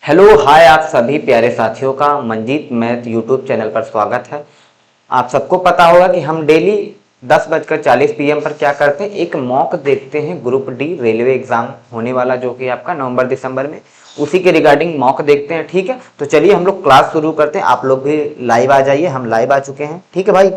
Hello hi, आप सभी प्यारे साथियों का मंजीत मैथ यूट्यूब चैनल पर स्वागत है। आप सबको पता होगा कि हम डेली 10:40 PM पर क्या करते हैं, एक मॉक देखते हैं ग्रुप डी रेलवे एग्जाम होने वाला जो कि आपका नवंबर दिसंबर में, उसी के रिगार्डिंग मॉक देखते हैं। ठीक है, तो चलिए हम लोग क्लास शुरू करते हैं। आप लोग भी लाइव आ जाइए, हम लाइव आ चुके हैं। ठीक है भाई,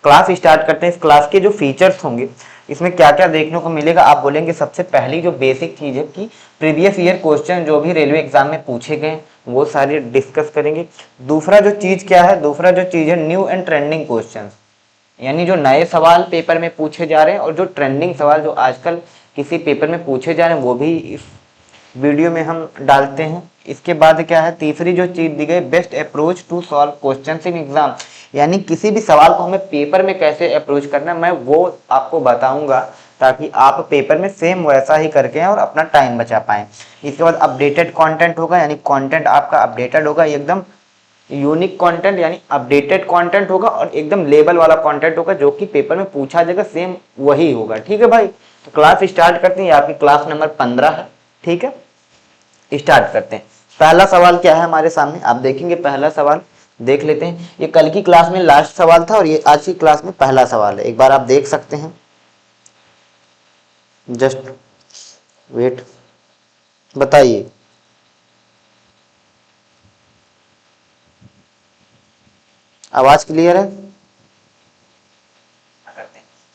क्लास स्टार्ट करते हैं। इस क्लास के जो फीचर्स होंगे, इसमें क्या क्या देखने को मिलेगा आप बोलेंगे। सबसे पहली जो बेसिक चीज है कि प्रीवियस ईयर क्वेश्चन जो भी रेलवे एग्जाम में पूछे गए वो सारे डिस्कस करेंगे। दूसरा जो चीज क्या है, दूसरा जो चीज है न्यू एंड ट्रेंडिंग क्वेश्चन, यानी जो नए सवाल पेपर में पूछे जा रहे हैं और जो ट्रेंडिंग सवाल जो आजकल किसी पेपर में पूछे जा रहे हैं वो भी इस वीडियो में हम डालते हैं। इसके बाद क्या है, तीसरी जो चीज दी गई, best approach to solve questions in exam, यानी किसी भी सवाल को हमें पेपर में कैसे अप्रोच करना है मैं वो आपको बताऊंगा, ताकि आप पेपर में सेम वैसा ही करके और अपना टाइम बचा पाएं। इसके बाद अपडेटेड कंटेंट होगा, यानी कंटेंट आपका अपडेटेड होगा, एकदम यूनिक कंटेंट यानी अपडेटेड कंटेंट होगा और एकदम लेवल वाला कंटेंट होगा जो कि पेपर में पूछा जाएगा सेम वही होगा। ठीक है भाई, तो क्लास स्टार्ट करते हैं। आपकी क्लास नंबर 15 है। ठीक है, स्टार्ट करते हैं। पहला सवाल क्या है हमारे सामने, आप देखेंगे। पहला सवाल देख लेते हैं। ये कल की क्लास में लास्ट सवाल था और ये आज की क्लास में पहला सवाल है। एक बार आप देख सकते हैं, जस्ट वेट, बताइए। आवाज क्लियर है?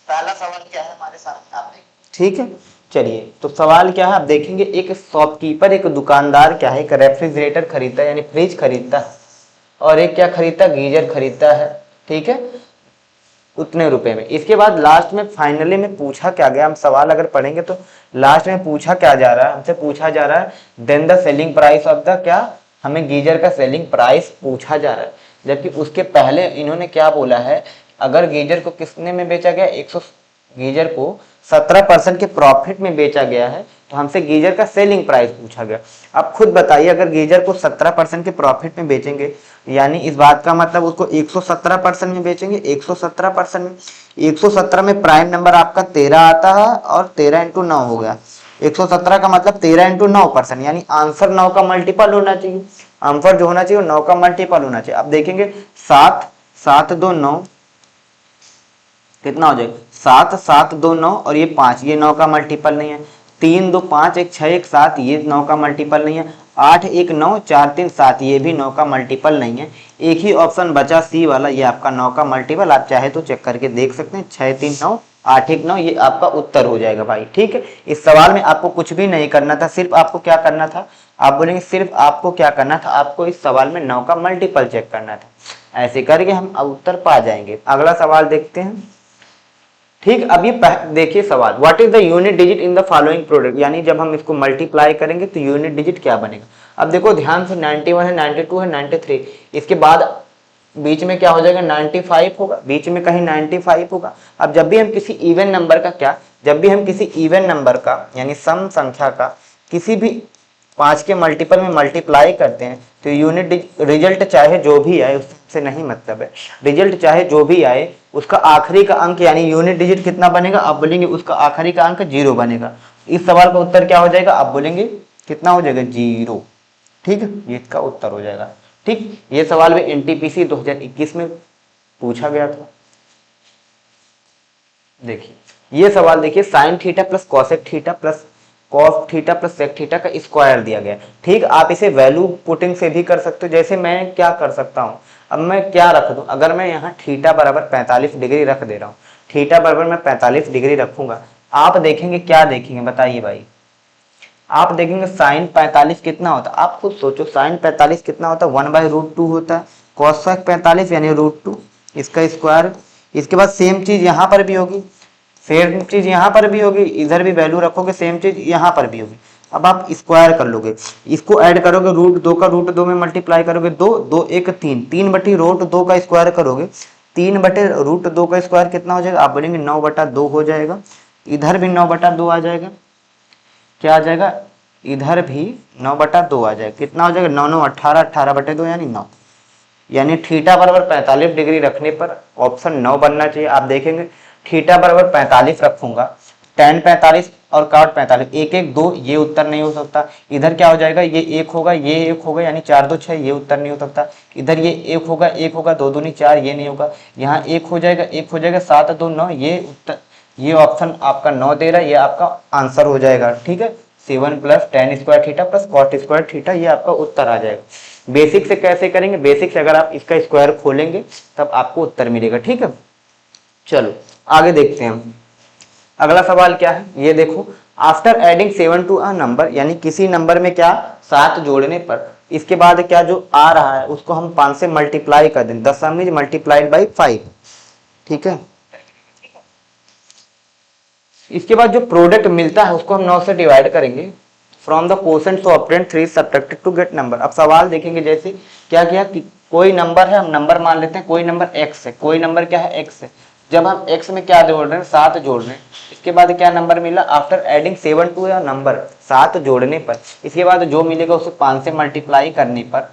पहला सवाल क्या है हमारे सामने, आप देखें। ठीक है, चलिए तो सवाल क्या है आप देखेंगे। एक शॉपकीपर, एक दुकानदार क्या है, एक रेफ्रिजरेटर खरीदता है यानी फ्रिज खरीदता है, और एक क्या खरीदता, गीजर खरीदता है। ठीक है, उतने रुपए में। इसके बाद लास्ट में फाइनली में पूछा क्या गया, हम सवाल अगर पढ़ेंगे तो लास्ट में पूछा क्या जा रहा है, हमसे पूछा जा रहा है then the selling price of the, क्या हमें गीजर का सेलिंग प्राइस पूछा जा रहा है। जबकि उसके पहले इन्होंने क्या बोला है, अगर गीजर को कितने में बेचा गया, 100 गीजर को 17% के प्रॉफिट में बेचा गया है, तो हमसे गीजर का सेलिंग प्राइस पूछा गया। आप खुद बताइए, अगर गीजर को 17% के प्रॉफिट में बेचेंगे, यानी इस बात का मतलब उसको 117% में बेचेंगे। 117% में, 117 में प्राइम नंबर आपका 13 आता है और 13 × 9 हो गया। 117 का मतलब 13 × 9%, यानी आंसर 9 का मल्टीपल होना चाहिए। आंसर जो होना चाहिए 9 का मल्टीपल होना चाहिए। अब देखेंगे 7 7 2 9 कितना हो जाएगा, 7 7 2 9 और ये 5, ये 9 का मल्टीपल नहीं है। 3 2 5 1 6 1 7, ये 9 का मल्टीपल नहीं है। 8 1 9 4 3 7, ये भी 9 का मल्टीपल नहीं है। एक ही ऑप्शन बचा सी वाला, ये आपका 9 का मल्टीपल। आप चाहे तो चेक करके देख सकते हैं। 6 3 9 8 1 9, ये आपका उत्तर हो जाएगा भाई। ठीक है, इस सवाल में आपको कुछ भी नहीं करना था, सिर्फ आपको क्या करना था, आप बोलेंगे सिर्फ आपको क्या करना था, आपको इस सवाल में 9 का मल्टीपल चेक करना था। ऐसे करके हम उत्तर पा जाएंगे। अगला सवाल देखते हैं। ठीक, अब ये देखिए सवाल, what is the unit digit in the following product, यानी जब हम इसको मल्टीप्लाई करेंगे तो यूनिट डिजिट क्या बनेगा। अब देखो ध्यान से, 91 है, 92 है, 93, इसके बाद बीच में क्या हो जाएगा, 95 होगा, बीच में कहीं 95 होगा। अब जब भी हम किसी इवन नंबर का क्या, जब भी हम किसी इवन नंबर का यानी सम संख्या का किसी भी 5 के मल्टीपल में मल्टीप्लाई करते हैं तो यूनिट रिजल्ट चाहे जो भी आए, उससे नहीं मतलब है, रिजल्ट चाहे जो भी आए उसका आखिरी का अंक यानी यूनिट डिजिट कितना बनेगा, आप बोलेंगे उसका आखिरी का अंक 0 बनेगा। इस सवाल का उत्तर क्या हो जाएगा, आप बोलेंगे कितना हो जाएगा, 0। ठीक है, ये इसका उत्तर हो जाएगा। ठीक, ये सवाल भी एनटीपीसी 2021 में पूछा गया था। देखिए ये सवाल, देखिए sine theta plus cosec theta plus cos theta plus sec theta का स्क्वायर दिया गया। ठीक, आप इसे वैल्यू पुटिंग से भी कर सकते हो। जैसे मैं क्या कर सकता हूँ, अब मैं क्या रख दूं, अगर मैं यहाँ थीटा बराबर 45 डिग्री रख दे रहा हूँ, थीटा बराबर मैं 45 डिग्री रखूंगा, आप देखेंगे क्या देखेंगे, बताइए भाई। आप देखेंगे साइन 45 कितना होता है, आप खुद सोचो, साइन 45 कितना होता है, 1/√2 होता है। कॉसेक 45 यानी √2, इसका स्क्वायर। इसके बाद सेम चीज यहाँ पर भी होगी, सेम चीज यहाँ पर भी होगी, इधर भी वैल्यू रखोगे, सेम चीज यहाँ पर भी होगी। अब आप स्क्वायर कर लोगे, इसको ऐड करोगे, √2 का √2 में मल्टीप्लाई करोगे, 2 2 1 3, 3/√2 का स्क्वायर करोगे, 3/√2 का स्क्वायर कितना हो जाएगा, आप बोलेंगे 9/2 हो जाएगा। इधर भी 9/2 आ जाएगा, क्या आ जाएगा, इधर भी 9/2 आ जाएगा। कितना हो जाएगा, 9 9 18, 18/2 यानी 9। यानी थीटा बराबर 45 डिग्री रखने पर ऑप्शन 9 बनना चाहिए। आप देखेंगे थीटा बराबर 45 रखूंगा, tan 45 और काट 45, 1 1 2, ये उत्तर नहीं हो सकता। इधर क्या हो जाएगा, ये 1 होगा, ये 1 होगा, यानी 4 2 6, ये उत्तर नहीं हो सकता। इधर ये 1 होगा, 1 होगा, 2 दूनी 4, ये नहीं होगा। यहाँ 1 हो जाएगा, 1 हो जाएगा, 7 2 9, ये उत्तर, ये ऑप्शन आपका 9 दे रहा है, ये आपका आंसर हो जाएगा। ठीक है, 7 + tan square theta + cot square theta, ये आपका उत्तर आ जाएगा। बेसिक से कैसे करेंगे, बेसिक से अगर आप इसका स्क्वायर खोलेंगे तब आपको उत्तर मिलेगा। ठीक है, चलो आगे देखते हैं हम। अगला सवाल क्या है, ये देखो, after adding 7 to a number, यानी किसी नंबर में क्या 7 जोड़ने पर इसके बाद क्या जो आ रहा है उसको हम 5 से मल्टीप्लाई कर दें, 10 मल्टीप्लाइड बाई 5। ठीक है, इसके बाद जो प्रोडक्ट मिलता है उसको हम 9 से डिवाइड करेंगे। From the quotient obtain 3 subtracted to get number. अब सवाल देखेंगे, जैसे क्या किया कि कोई नंबर है, हम नंबर मान लेते हैं, कोई नंबर x है, कोई नंबर क्या है x है। जब हम x में क्या जोड़ रहे हैं, 7 जोड़ रहे हैं, इसके बाद क्या नंबर मिला, आफ्टर एडिंग 7 टू या नंबर, 7 जोड़ने पर इसके बाद जो मिलेगा उसे 5 से मल्टीप्लाई करने पर।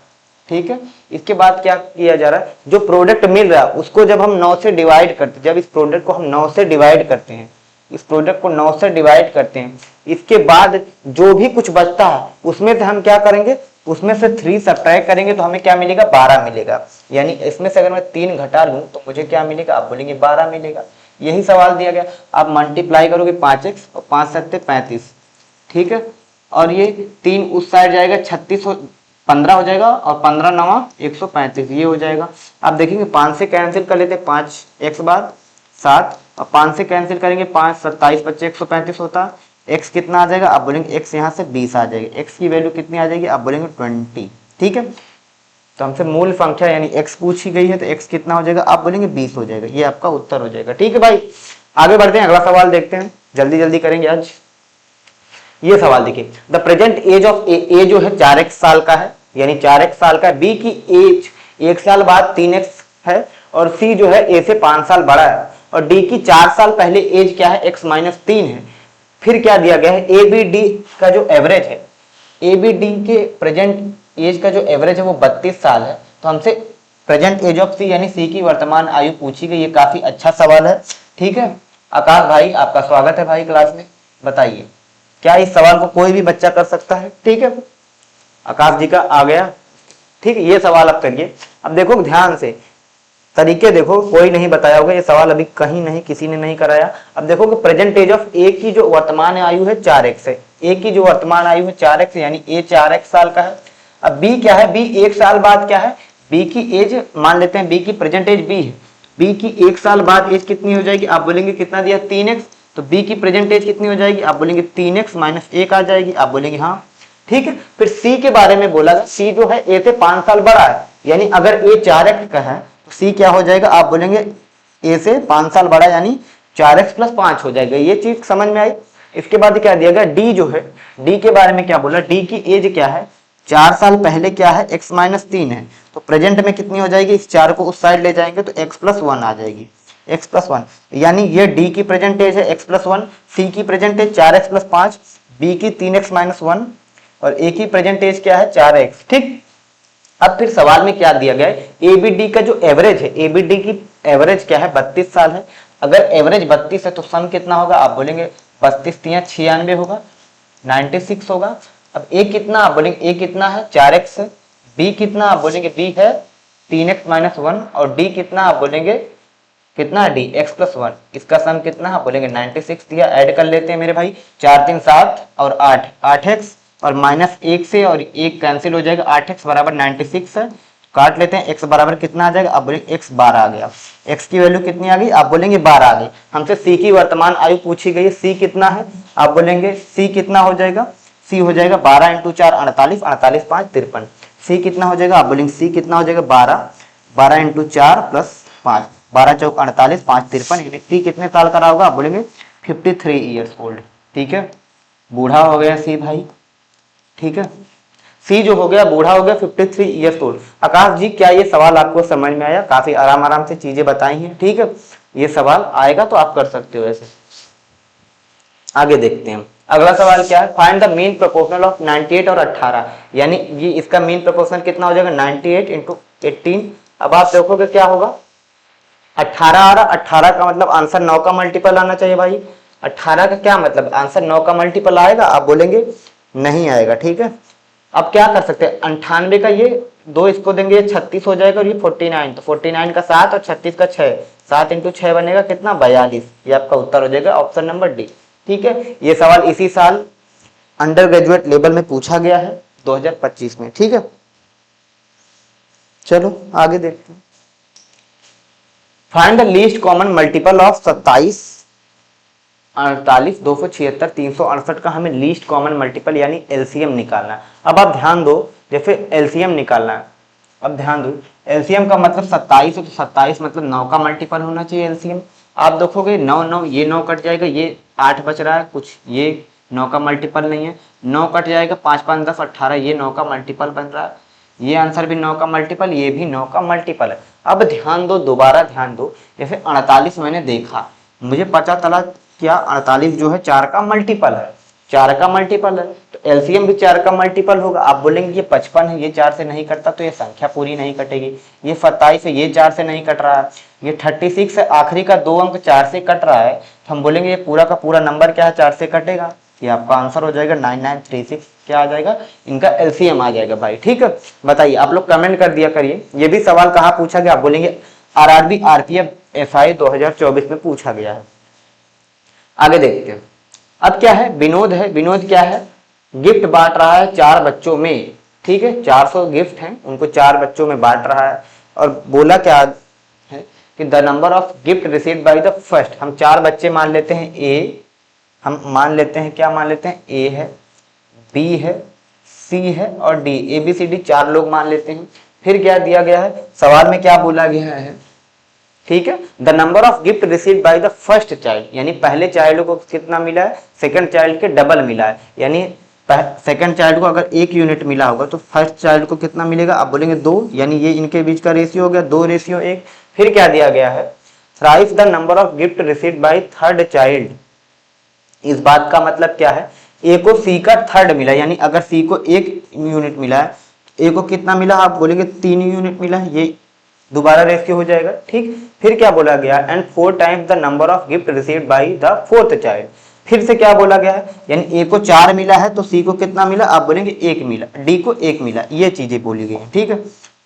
ठीक है, इसके बाद क्या किया जा रहा है, जो प्रोडक्ट मिल रहा है उसको जब हम 9 से डिवाइड करते हैं, जब इस प्रोडक्ट को हम 9 से डिवाइड करते हैं, इस प्रोडक्ट को 9 से डिवाइड करते हैं, इसके बाद जो भी कुछ बचता है उसमें से हम क्या करेंगे, उसमें से 3 सब्ट्रैक्ट करेंगे तो हमें क्या मिलेगा, 12 मिलेगा। यानी इसमें से अगर मैं 3 घटा लूं तो मुझे क्या मिलेगा, आप बोलेंगे 12 मिलेगा। यही सवाल दिया गया। आप मल्टीप्लाई करोगे 5x और 5 7 35। ठीक है, और ये 3 उस साइड जाएगा, 36 15 हो जाएगा, और 15 9 135, ये हो जाएगा। आप देखेंगे 5 से कैंसिल कर लेते, 5 x बार 7, और 5 से कैंसिल करेंगे 5 27 बच्चे 135 होता है। x कितना आ जाएगा, आप बोलेंगे x यहाँ से 20 आ जाएगी। x की वैल्यू कितनी आ जाएगी, आप बोलेंगे 20। ठीक है, तो हमसे मूल संख्या यानी x पूछी गई है, तो x कितना हो जाएगा, आप बोलेंगे 20 हो जाएगा, ये आपका उत्तर हो जाएगा। ठीक है भाई, आगे बढ़ते हैं, अगला सवाल देखते हैं, जल्दी जल्दी करेंगे आज। ये सवाल देखिए, द प्रेजेंट एज ऑफ ए जो है 4x साल का है, यानी 4x साल का है। बी की एज 1 साल बाद 3x है, और सी जो है ए से 5 साल बड़ा है, और डी की 4 साल पहले एज क्या है, x - 3 है। फिर क्या दिया गया है, ए बी डी का जो एवरेज है, ए बी डी के प्रेजेंट एज का जो एवरेज है वो 32 साल है। तो हमसे प्रेजेंट एज ऑफ सी यानी सी की वर्तमान आयु पूछी गई। ये काफी अच्छा सवाल है। ठीक है, आकाश भाई आपका स्वागत है भाई क्लास में। बताइए, क्या इस सवाल को कोई भी बच्चा कर सकता है? ठीक है, आकाश जी का आ गया। ठीक है, ये सवाल आप करिए। अब देखो ध्यान से, तरीके देखो, कोई नहीं बताया होगा ये सवाल, अभी कहीं नहीं किसी ने नहीं कराया। अब देखो कि प्रेजेंट एज ऑफ ए की जो वर्तमान आयु है 4x है, ए की जो वर्तमान आयु है 4x यानी ए 4x साल का है। अब बी क्या है, बी 1 साल बाद क्या है, बी की एज मान लेते हैं, बी की प्रेजेंट एज बी है, बी की 1 साल बाद एज कितनी हो जाएगी, आप बोलेंगे कितना दिया 3x, तो बी की प्रेजेंट एज कितनी हो जाएगी, आप बोलेंगे 3x - 1 आ जाएगी, आप बोलेंगे हाँ। ठीक है, फिर सी के बारे में बोला, सी जो है ए से 5 साल बड़ा है, यानी अगर ए 4x का है तो सी क्या हो जाएगा, आप बोलेंगे ए से 5 साल बड़ा यानी 4x + 5 हो जाएगा। ये चीज समझ में आई। इसके बाद क्या दिया गया, डी जो है, डी के बारे में क्या बोला, डी की एज क्या है, 4 साल पहले क्या है, x - 3 है, तो प्रेजेंट में कितनी हो जाएगी, इस 4 को उस साइड ले जाएंगे तो x + 1 आ जाएगी, x + 1, यानी ये डी की प्रेजेंट एज है x + 1, सी की प्रेजेंट एज 4x + 5, बी की 3x - 1 और ए की प्रेजेंट एज क्या है 4x। ठीक, अब फिर सवाल में क्या दिया गया है, ए बी डी का जो एवरेज है, ए बी डी की एवरेज क्या है 32 साल है। अगर एवरेज 32 है तो सम कितना होगा, आप बोलेंगे 32 × 96 होगा, 96 होगा। अब ए कितना, आप बोलेंगे ए कितना है 4x है, बी कितना, आप बोलेंगे बी है 3x - 1 और डी कितना, आप बोलेंगे कितना डी x + 1, इसका सम कितना, आप बोलेंगे 96 दिया। ऐड कर लेते हैं मेरे भाई, 4 3 7 और 8 8x और -1 से और 1 कैंसिल हो जाएगा, 8x = 96 है, काट लेते हैं, x बराबर कितना आ जाएगा, आप बोलेंगे x 12 आ गया। x की वैल्यू कितनी आ गई, आप बोलेंगे 12 आ गई। हमसे c की वर्तमान आयु पूछी गई है, c कितना है, आप बोलेंगे c कितना हो जाएगा, c हो जाएगा 12 × 4 48, 48 5 53। c कितना हो जाएगा, आप बोलेंगे c कितना हो जाएगा 12 12 × 4 + 5, 12 × 4 48 5 53, यानी c कितने साल का होगा, आप बोलेंगे 53 ईयर्स ओल्ड। ठीक है, बूढ़ा हो गया c भाई। ठीक है, सी जो हो गया बूढ़ा हो गया, 53 ईयर्स ओल्ड। आकाश जी क्या ये सवाल आपको समझ में आया? काफी आराम से चीजें बताई हैं। ठीक है, ये सवाल आएगा तो आप कर सकते हो ऐसे। आगे देखते हैं, अगला सवाल क्या है, find the mean proportional of 98 और 18, यानी ये इसका मीन प्रोपोर्शनल कितना हो जाएगा 98 × 18। अब आप देखोगे क्या होगा, 18 आ रहा, 18 का मतलब आंसर 9 का मल्टीपल आना चाहिए भाई, 18 का क्या मतलब, आंसर 9 का मल्टीपल आएगा, आप बोलेंगे नहीं आएगा। ठीक है, अब क्या कर सकते हैं, 98 का ये 2 इसको देंगे, ये 36 हो जाएगा और ये 49, तो 49 का 7 और 36 का 6, 7 इंटू 6 बनेगा कितना, 42। ये आपका उत्तर हो जाएगा ऑप्शन नंबर डी। ठीक है, ये सवाल इसी साल अंडर ग्रेजुएट लेवल में पूछा गया है 2025 में। ठीक है, चलो आगे देखते हैं। Find the least common multiple of 27, 48, 276, 368 का हमें लीस्ट कॉमन मल्टीपल यानी एलसीएम निकालना है। अब आप ध्यान दो, जैसे एलसीएम निकालना है, अब ध्यान दो, एलसीएम का मतलब 27 है, तो 27 मतलब 9 का मल्टीपल होना चाहिए एलसीएम। आप देखोगे 9 9, ये 9 कट जाएगा, ये 8 बच रहा है कुछ, ये 9 का मल्टीपल नहीं है, 9 कट जाएगा, 5 5 10 18, ये 9 का मल्टीपल बन रहा है, ये आंसर भी 9 का मल्टीपल, ये भी 9 का मल्टीपल है। अब ध्यान दो, दोबारा ध्यान दो, जैसे 48 मैंने देखा, मुझे पता चला क्या 48 जो है 4 का मल्टीपल है, 4 का मल्टीपल है, तो एलसीएम भी 4 का मल्टीपल होगा। आप बोलेंगे ये 55 है, ये 4 से नहीं कटता, तो ये संख्या पूरी नहीं कटेगी। ये 27 है, ये 4 से नहीं कट रहा है। ये 36 है, आखिरी का 2 अंक 4 से कट रहा है, तो हम बोलेंगे ये पूरा का पूरा नंबर क्या है, 4 से कटेगा। ये आपका आंसर हो जाएगा 9936, क्या आ जाएगा, इनका एलसीएम आ जाएगा भाई। ठीक है, बताइए, आप लोग कमेंट कर दिया करिए, ये भी सवाल कहाँ पूछा गया, आप बोलेंगे आरआरबी आरपीएफ एसआई 2024 में पूछा गया है। आगे देखते हैं, अब क्या है, विनोद है, विनोद क्या है, गिफ्ट बांट रहा है 4 बच्चों में। ठीक है, 400 गिफ्ट हैं, उनको 4 बच्चों में बांट रहा है, और बोला क्या है कि the number of gift received by the first, हम 4 बच्चे मान लेते हैं, ए हम मान लेते हैं, क्या मान लेते हैं, ए है, बी है, सी है और D, A B C D 4 लोग मान लेते हैं। फिर क्या दिया गया है, सवाल में क्या बोला गया है, ठीक है, the number of gift received by the first child, यानी पहले चाइल्ड को कितना मिला है, सेकंड चाइल्ड के डबल मिला है, यानी सेकंड चाइल्ड को अगर 1 यूनिट मिला होगा तो फर्स्ट चाइल्ड को कितना मिलेगा, आप बोलेंगे 2, यानी ये इनके बीच का रेशियो हो गया 2:1। फिर क्या दिया गया है, thrice the number of gift received by third child, इस बात का मतलब क्या है, ए को सी का थर्ड मिला, यानी अगर सी को 1 यूनिट मिला है, ए को कितना मिला, आप बोलेंगे 3 यूनिट मिला है, ये दोबारा रेशियो हो जाएगा। ठीक, फिर क्या बोला गया, and 4 times the number of gift received by the fourth child, फिर से क्या बोला गया है, यानी ए को 4 मिला है तो सी को कितना मिला, आप बोलेंगे 1 मिला, डी को 1 मिला, ये चीजें बोली गई है। ठीक है,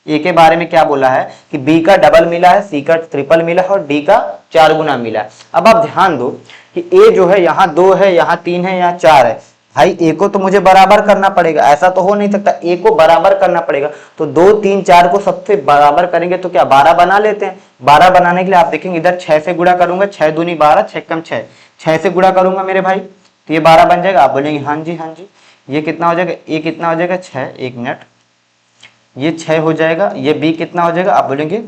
ए के बारे में क्या बोला है कि बी का डबल मिला है, सी का ट्रिपल मिला है और डी का 4 गुना मिला है। अब आप ध्यान दो कि ए जो है यहाँ 2 है, यहाँ 3 है, यहाँ 4 है, भाई ए को तो मुझे बराबर करना पड़ेगा, ऐसा तो हो नहीं सकता, ए को बराबर करना पड़ेगा, तो 2 3 4 को सबसे बराबर करेंगे तो क्या 12 बना लेते हैं। 12 बनाने के लिए आप देखेंगे इधर 6 से गुणा करूंगा, 6 दूनी 12, 6 कम 6, 6 से गुणा करूंगा मेरे भाई, तो ये 12 बन जाएगा। आप बोलेंगे हाँ जी हाँ जी, ये कितना हो जाएगा, ए कितना हो जाएगा 6, 1 मिनट, ये 6 हो जाएगा, ये बी कितना हो जाएगा, आप बोलेंगे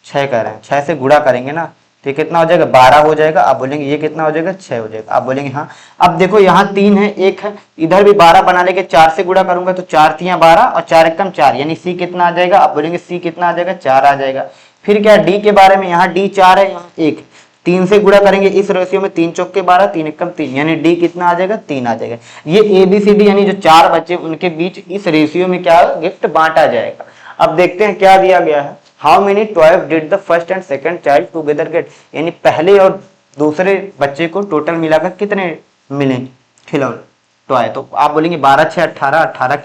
6 कह रहे हैं, 6 से गुणा करेंगे ना, तो ये कितना हो जाएगा 12 हो जाएगा, आप बोलेंगे ये कितना हो जाएगा 6 हो जाएगा, आप बोलेंगे हाँ। अब देखो यहाँ 3 है, 1 है, इधर भी 12 बना लेके 4 से गुणा करूंगा तो 4 3 12 और 4 1 4, यानी सी कितना आ जाएगा, आप बोलेंगे सी कितना आ जाएगा 4 आ जाएगा। फिर क्या डी के बारे में, यहाँ डी 4 है, यहाँ 1, 3 से गुणा करेंगे इस रेशियो में, 3 चौके 12, 3 1 3, यानी डी कितना आ जाएगा 3 आ जाएगा। ये ए बी सी डी यानी जो 4 बच्चे उनके बीच इस रेशियो में क्या गिफ्ट बांटा जाएगा। अब देखते हैं क्या दिया गया है, how many toys did the first and second child together get, यानी पहले और दूसरे बच्चे को टोटल मिलाकर कितने मिले खिलौने टॉय, तो आप बोलेंगे 12 6 18, 18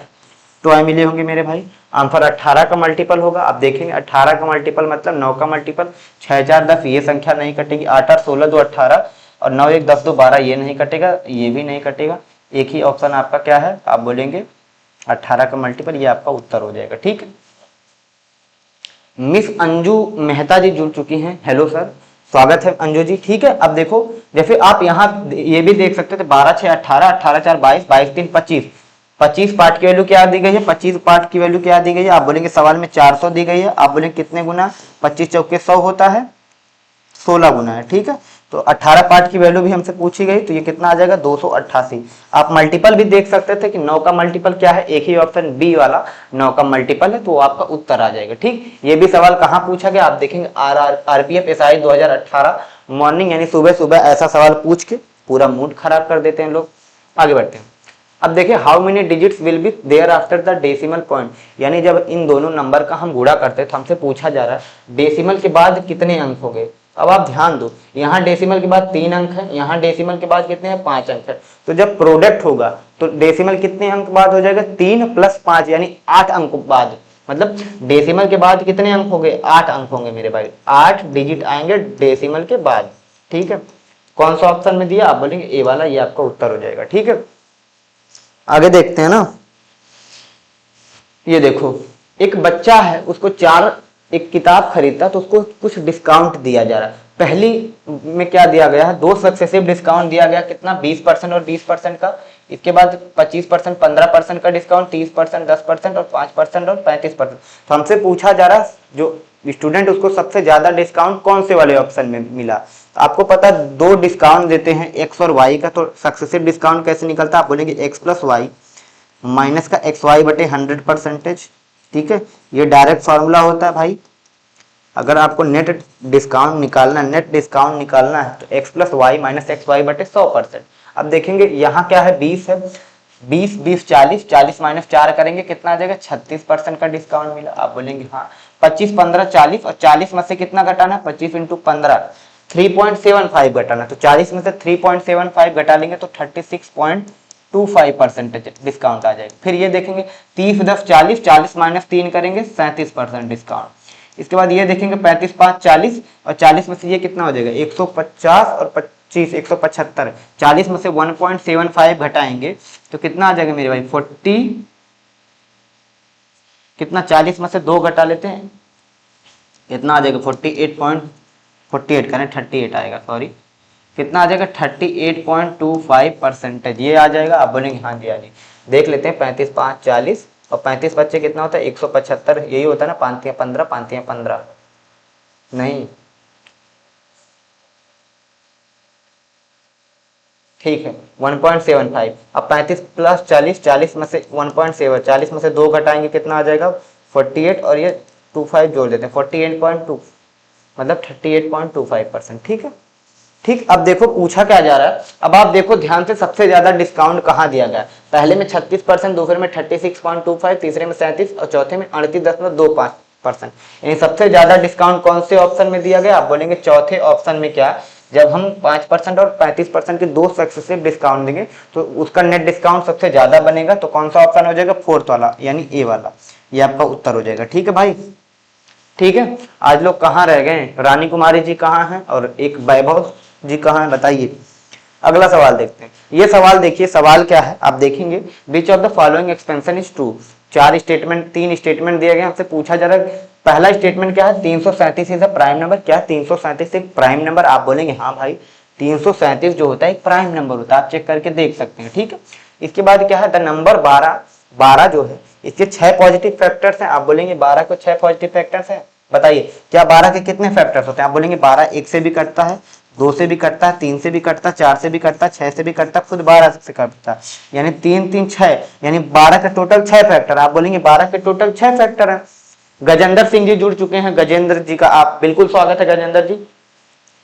टॉय मिले होंगे मेरे भाई, आंसर 18 का मल्टीपल होगा। आप देखेंगे 18 का मल्टीपल मतलब 9 का मल्टीपल, 6 4 10 ये संख्या नहीं कटेगी, 8 8 16 2 18 और 9 1 10 2 12 ये नहीं कटेगा, ये भी नहीं कटेगा, एक ही ऑप्शन आपका क्या है, आप बोलेंगे 18 का मल्टीपल, ये आपका उत्तर हो जाएगा। ठीक है, मिस अंजू मेहता जी जुड़ चुकी हैं, हेलो सर, स्वागत है अंजू जी। ठीक है, अब देखो जैसे आप यहाँ ये भी देख सकते थे 12 6 18, 18 4 22, 22 3 25, 25 पार्ट की वैल्यू क्या दी गई है, 25 पार्ट की वैल्यू क्या दी गई है, आप बोलेंगे सवाल में 400 दी गई है, आप बोलेंगे कितने गुना, 25 चौके 100 होता है, 16 गुना है। ठीक है, तो 18 पार्ट की वैल्यू भी हमसे पूछी गई, तो ये कितना आ जाएगा 288। आप मल्टीपल भी देख सकते थे कि 9 का मल्टीपल क्या है, एक ही ऑप्शन बी वाला 9 का मल्टीपल है, तो आपका उत्तर आ जाएगा। ठीक, ये भी सवाल कहाँ पूछा गया, आप देखेंगे आरपीएफ एसआई 2018 मॉर्निंग, यानी सुबह सुबह ऐसा सवाल पूछ के पूरा मूड खराब कर देते हैं लोग। आगे बढ़ते हैं, अब देखिए how many digits will be there after the decimal point, यानी जब इन दोनों नंबर का हम गुणा करते हैं तो हमसे पूछा जा रहा है डेसिमल के बाद कितने अंक हो गए, अब आप ध्यान दो, यहाँ डेसिमल के बाद 3 अंक है, यहाँ डेसिमल के बाद कितने हैं 5 अंक है, तो जब प्रोडक्ट होगा तो डेसिमल कितने अंक बाद हो जाएगा 3 + 5 यानी 8 अंक बाद, मतलब डेसिमल के बाद कितने अंक होंगे 8 अंक होंगे मेरे भाई, 8 डिजिट आएंगे डेसिमल के बाद। ठीक है, कौन सा ऑप्शन में दिया, आप बोलेंगे ए वाला, ये आपका उत्तर हो जाएगा। ठीक है, आगे देखते हैं ना, ये देखो एक बच्चा है, उसको एक किताब खरीदता तो उसको कुछ डिस्काउंट दिया जा रहा है। पहली में क्या दिया गया है, 2 सक्सेसिव डिस्काउंट दिया गया, कितना 20% और 20% का, इसके बाद 25% 15% का डिस्काउंट, 30% 10% और 5% और 35%। तो हमसे पूछा जा रहा है जो स्टूडेंट उसको सबसे ज्यादा डिस्काउंट कौन से वाले ऑप्शन में मिला। तो आपको पता 2 डिस्काउंट देते हैं एक्स और वाई का, तो सक्सेसिव डिस्काउंट कैसे निकलता है, आप बोलेंगे एक्स + वाई माइनस का एक्स वाई बटे 100%। ठीक है, ये डायरेक्ट फार्मूला होता है भाई। अगर आपको नेट डिस्काउंट निकालना है तो x + y - एक्स वाई बटे 100%। अब देखेंगे यहाँ क्या है, 20 है, 20 20 40, 40 - 4 करेंगे कितना आ जाएगा, 36% का डिस्काउंट मिला। आप बोलेंगे हाँ, 25 15 40 और 40 में से कितना घटाना है, 25 × 15 3.75 घटाना, तो 40 में से 3.75 घटा लेंगे तो 36.25% डिस्काउंट आ जाएगा। फिर ये देखेंगे 30 10 40, 40 - 3 करेंगे 37% डिस्काउंट। इसके बाद ये देखेंगे 35 5 40 और 40 में से ये कितना हो जाएगा 150 और 25 175, 40 में से 1.75 घटाएंगे तो कितना आ जाएगा मेरे भाई 40, कितना 40 में से 2 घटा लेते हैं कितना आ जाएगा 48 करें 38 आएगा, सॉरी कितना आ जाएगा 38.25% ये आ जाएगा। आप बोलेंगे हाँ जी हाँ जी, देख लेते हैं 35 5 40 और 35 बच्चे कितना होता है 175, यही होता है ना, 5 × 15 5 × 15 नहीं, ठीक है 1.75। अब 35 + 40, 40 में से 1.7, 40 में से 2 घटाएंगे कितना आ जाएगा 48 और ये 25 जोड़ देते हैं 48.2 मतलब 38.25%। ठीक है, ठीक। अब देखो पूछा क्या जा रहा है, अब आप देखो ध्यान से, सबसे ज्यादा डिस्काउंट कहाँ दिया गया, पहले में 36%, दूसरे में 36.25, तीसरे में 37 और चौथे में 38.25%। यानी सबसे ज्यादा डिस्काउंट कौन से ऑप्शन में दिया गया, आप बोलेंगे चौथे ऑप्शन में। क्या, जब हम 5% और 35% के 2 सक्सेसिव डिस्काउंट देंगे तो उसका नेट डिस्काउंट सबसे ज्यादा बनेगा, तो कौन सा ऑप्शन हो जाएगा 4th वाला यानी ए वाला, ये आपका उत्तर हो जाएगा। ठीक है भाई, ठीक है। आज लोग कहाँ रह गए, रानी कुमारी जी कहाँ हैं और एक वैभव जी कहाँ है, बताइए। अगला सवाल देखते हैं। ये सवाल देखिए, सवाल क्या है आप देखेंगे, which of the following expansion is true. 3 statement दिए गए, हमसे पूछा जा रहा है पहला स्टेटमेंट क्या है 337 इज अ प्राइम नंबर। क्या 337 एक प्राइम नंबर, आप बोलेंगे हाँ भाई 337 जो होता है एक प्राइम नंबर होता है, आप चेक करके देख सकते हैं। ठीक है, इसके बाद क्या है द नंबर 12 जो है इसके 6 पॉजिटिव फैक्टर्स हैं। आप बोलेंगे 12 को 6 पॉजिटिव फैक्टर्स हैं, बताइए क्या 12 के कितने फैक्टर्स होते हैं। आप बोलेंगे 12 1 से भी कटता है, 2 से भी कटता है, 3 से भी कटता है, 4 से भी कटता है, 6 से भी कटता है, खुद 12 से कटता है, यानी 3 3 6 यानी 12 के टोटल 6 फैक्टर। आप बोलेंगे 12 के टोटल 6 फैक्टर हैं। गजेंद्र सिंह जी जुड़ चुके हैं, गजेंद्र जी का आप बिल्कुल स्वागत है गजेंद्र जी।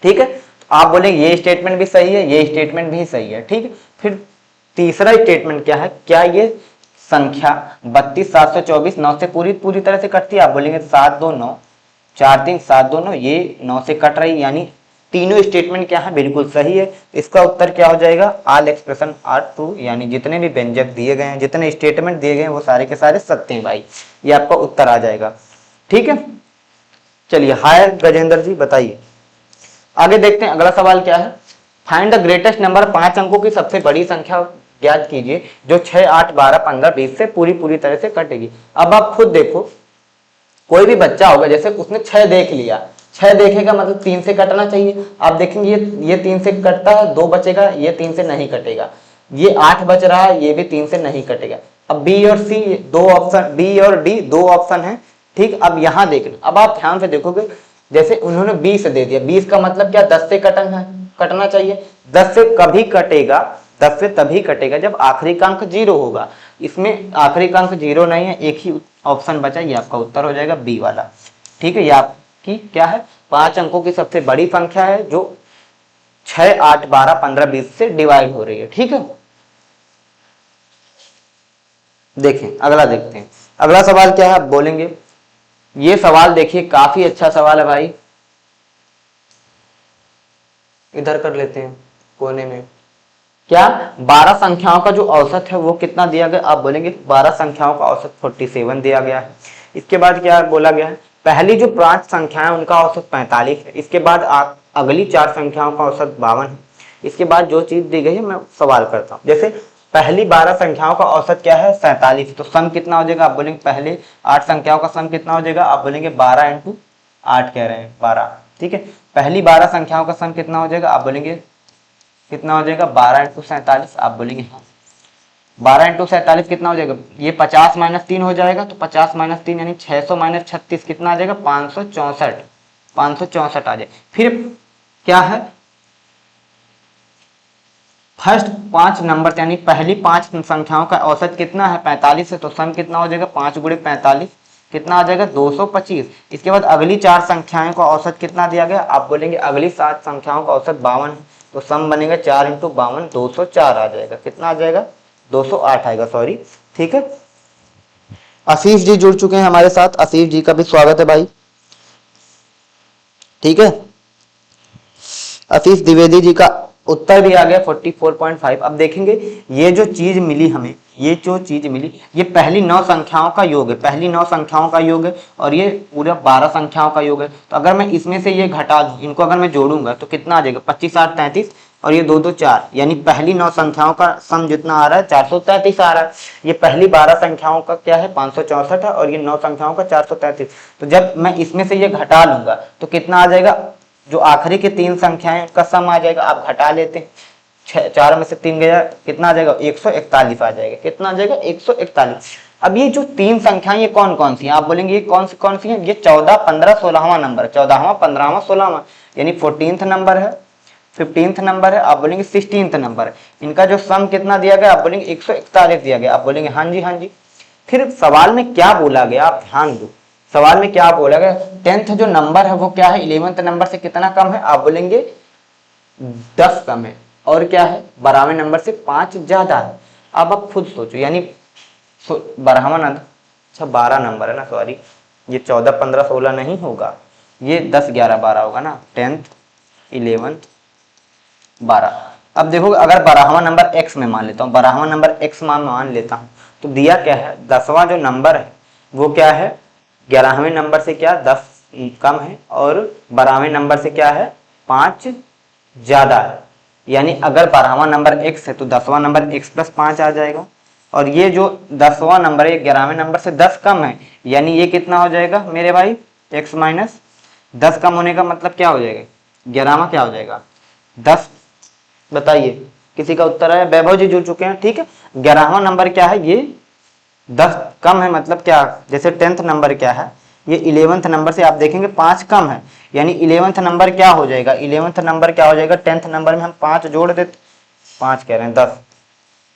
ठीक है, आप बोलेंगे ये स्टेटमेंट भी सही है, ये स्टेटमेंट भी सही है। ठीक है, फिर तीसरा स्टेटमेंट क्या है, क्या ये संख्या 32 724 9 से पूरी तरह से कटती है। आप बोलेंगे 7 2 9 4 3 7 2 9 ये 9 से कट रही, यानी तीनों स्टेटमेंट क्या है बिल्कुल सही है। इसका उत्तर क्या हो जाएगा, ऑल एक्सप्रेशन आर ट्रू, यानी जितने भी व्यंजक दिए गए हैं, जितने स्टेटमेंट दिए गए हैं वो सारे के सारे सत्य हैं भाई, ये आपका उत्तर आ जाएगा। ठीक है, चलिए हाय गजेंद्र जी, बताइए। आगे देखते हैं अगला सवाल क्या है, फाइंड द ग्रेटेस्ट नंबर। 5 अंकों की सबसे बड़ी संख्या ज्ञात कीजिए जो 6 8 12 15 20 से पूरी तरह से कटेगी। अब आप खुद देखो, कोई भी बच्चा होगा जैसे उसने 6 देख लिया, 6 देखेगा मतलब 3 से कटना चाहिए। आप देखेंगे ये 3 से कटता है, 2 बचेगा, ये 3 से नहीं कटेगा, ये 8 बच रहा है, ये भी 3 से नहीं कटेगा। अब बी और सी 2 ऑप्शन, बी और डी 2 ऑप्शन है। ठीक, अब यहां देख लो, अब आप ध्यान से देखोगे जैसे उन्होंने 20 दे दिया, 20 का मतलब क्या 10 से कटना चाहिए। 10 से कभी कटेगा, 10 से तभी कटेगा जब आखिरी का अंक 0 होगा। इसमें आखिरी का अंक 0 नहीं है, एक ही ऑप्शन बचा, ये आपका उत्तर हो जाएगा बी वाला। ठीक है, ये आपकी क्या है 5 अंकों की सबसे बड़ी संख्या है जो 6 8 12 15 20 से डिवाइड हो रही है। ठीक है, देखें अगला देखते हैं। अगला सवाल क्या है, आप बोलेंगे ये सवाल देखिए काफी अच्छा सवाल है भाई। इधर कर लेते हैं कोने में। क्या 12 संख्याओं का जो औसत है वो कितना दिया गया, आप बोलेंगे 12 संख्याओं का औसत 47 दिया गया है। इसके बाद क्या बोला गया है, पहली जो 5 संख्याएं उनका औसत 45 है। इसके बाद अगली 4 संख्याओं का औसत 52 है। इसके बाद जो चीज दी गई है मैं सवाल करता हूँ, जैसे पहली 12 संख्याओं का औसत क्या है 47, तो सम कितना हो जाएगा, आप बोलेंगे पहले 8 संख्याओं का सम कितना हो जाएगा, आप बोलेंगे 12 इंटू 8 कह रहे हैं 12, ठीक है। पहली 12 संख्याओं का सम कितना हो जाएगा, आप बोलेंगे कितना हो जाएगा 12 इंटू 47, आप बोलेंगे हाँ 12 इंटू 47 कितना हो जाएगा, ये 50 माइनस 3 हो जाएगा, तो 50 माइनस 3 यानी 600 माइनस 36 कितना आ जाएगा 564, 564 आ जाए। फिर क्या है, फर्स्ट 5 नंबर यानी पहली 5 संख्याओं का औसत कितना है 45 है, तो सम कितना हो जाएगा 5 गुणे 45 कितना आ जाएगा 225। इसके बाद अगली 4 संख्याओं का औसत कितना दिया गया, आप बोलेंगे अगली 7 संख्याओं का औसत 52 है, तो सम बनेगा 4 इंटू 52 204 आ जाएगा, कितना आ जाएगा 208 आएगा, सॉरी, ठीक है। आशीष जी जुड़ चुके हैं हमारे साथ, आशीष जी का भी स्वागत है भाई, ठीक है। आशीष द्विवेदी जी का उत्तर भी आ गया 44.5। अब देखेंगे ये जो चीज मिली हमें, ये जो चीज मिली ये पहली 9 संख्याओं का योग है, पहली 9 संख्याओं का योग है, और ये पूरा 12 संख्याओं का योग है। तो अगर मैं इसमें से ये घटा दूं, इनको अगर मैं जोड़ूंगा तो कितना आ जाएगा 25 8 33 और ये 2 2 4, यानी पहली 9 संख्याओं का सम जितना आ रहा है 433 आ रहा है। ये पहली 12 संख्याओं का क्या है 564 है, और ये 9 संख्याओं का 433। तो जब मैं इसमें से ये घटा लूंगा तो कितना आ जाएगा, जो आखिरी की 3 संख्याएं का सम आ जाएगा, आप घटा लेते हैं 4 में से 3 गया कितना आ जाएगा 141 आ जाएगा, कितना आ जाएगा 141। अब ये जो 3 संख्याएं ये कौन कौन सी हैं, आप बोलेंगे ये कौन सी हैं, ये 14 15 16वां नंबर, 14वां 15वां 16वां, यानी 14th नंबर है, 15th नंबर है, आप बोलेंगे 16th नंबर है। इनका जो सम कितना दिया गया, आप बोलेंगे 141 दिया गया, आप बोलेंगे हाँ जी हाँ जी। फिर सवाल में क्या बोला गया, आप ध्यान दो, सवाल में क्या बोला गया, 10th जो नंबर है वो क्या है 11th नंबर से कितना कम है, आप बोलेंगे 10 कम है, और क्या है 12वें नंबर से 5 ज्यादा है। अब आप खुद सोचो, यानी 12वां नंबर, अच्छा 12 नंबर है ना, सॉरी, ये 14 15 16 नहीं होगा, ये 10 11 12 होगा ना, 10th 11th 12। अब देखो अगर 12वां नंबर x में मान लेता हूँ, 12वां नंबर x मान लेता हूँ, तो दिया क्या है 10वां जो नंबर है वो क्या है 11वें नंबर से क्या 10 कम है, और 12वें नंबर से क्या है 5 ज्यादा है। यानी अगर 12वां नंबर x है तो 10वां नंबर x प्लस 5 आ जाएगा, और ये जो 10वां नंबर है 11वें नंबर से 10 कम है, यानी ये कितना हो जाएगा मेरे भाई x माइनस 10 कम होने का मतलब क्या हो जाएगा 11वां क्या हो जाएगा 10। बताइए किसी का उत्तर है, वैभव जी जुड़ चुके हैं, ठीक है। 11वां नंबर क्या है, ये 10 कम है, मतलब क्या, जैसे 10th नंबर क्या है ये 11th नंबर से आप देखेंगे 5 कम है, यानी 11th नंबर क्या हो जाएगा, 11th नंबर क्या हो जाएगा 10th नंबर में हम 5 जोड़ देते, 5 कह रहे हैं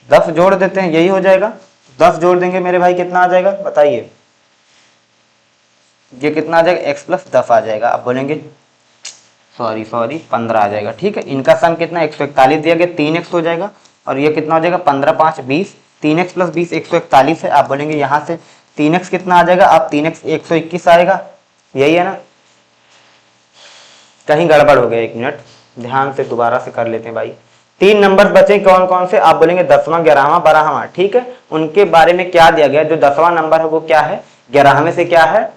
10 जोड़ देते हैं, यही हो जाएगा। 10 जोड़ देंगे मेरे भाई कितना आ जाएगा बताइए, ये कितना आ जाएगा x प्लस 10 आ जाएगा, आप बोलेंगे सॉरी 15 आ जाएगा, ठीक है। इनका सम कितना 141 दिया गया, 3x हो जाएगा, और ये कितना हो जाएगा 15 5 20, 3x प्लस 20 141 है, आप बोलेंगे यहाँ से 3x कितना आ जाएगा, आप 3x 121 आएगा, यही है ना, कहीं गड़बड़ हो गया, 1 मिनट ध्यान से दोबारा से कर लेते हैं भाई। 3 नंबर बचे कौन कौन से, आप बोलेंगे 10वां 11वां 12वां, ठीक है। उनके बारे में क्या दिया गया, जो 10वां नंबर है वो क्या है 11वें से क्या है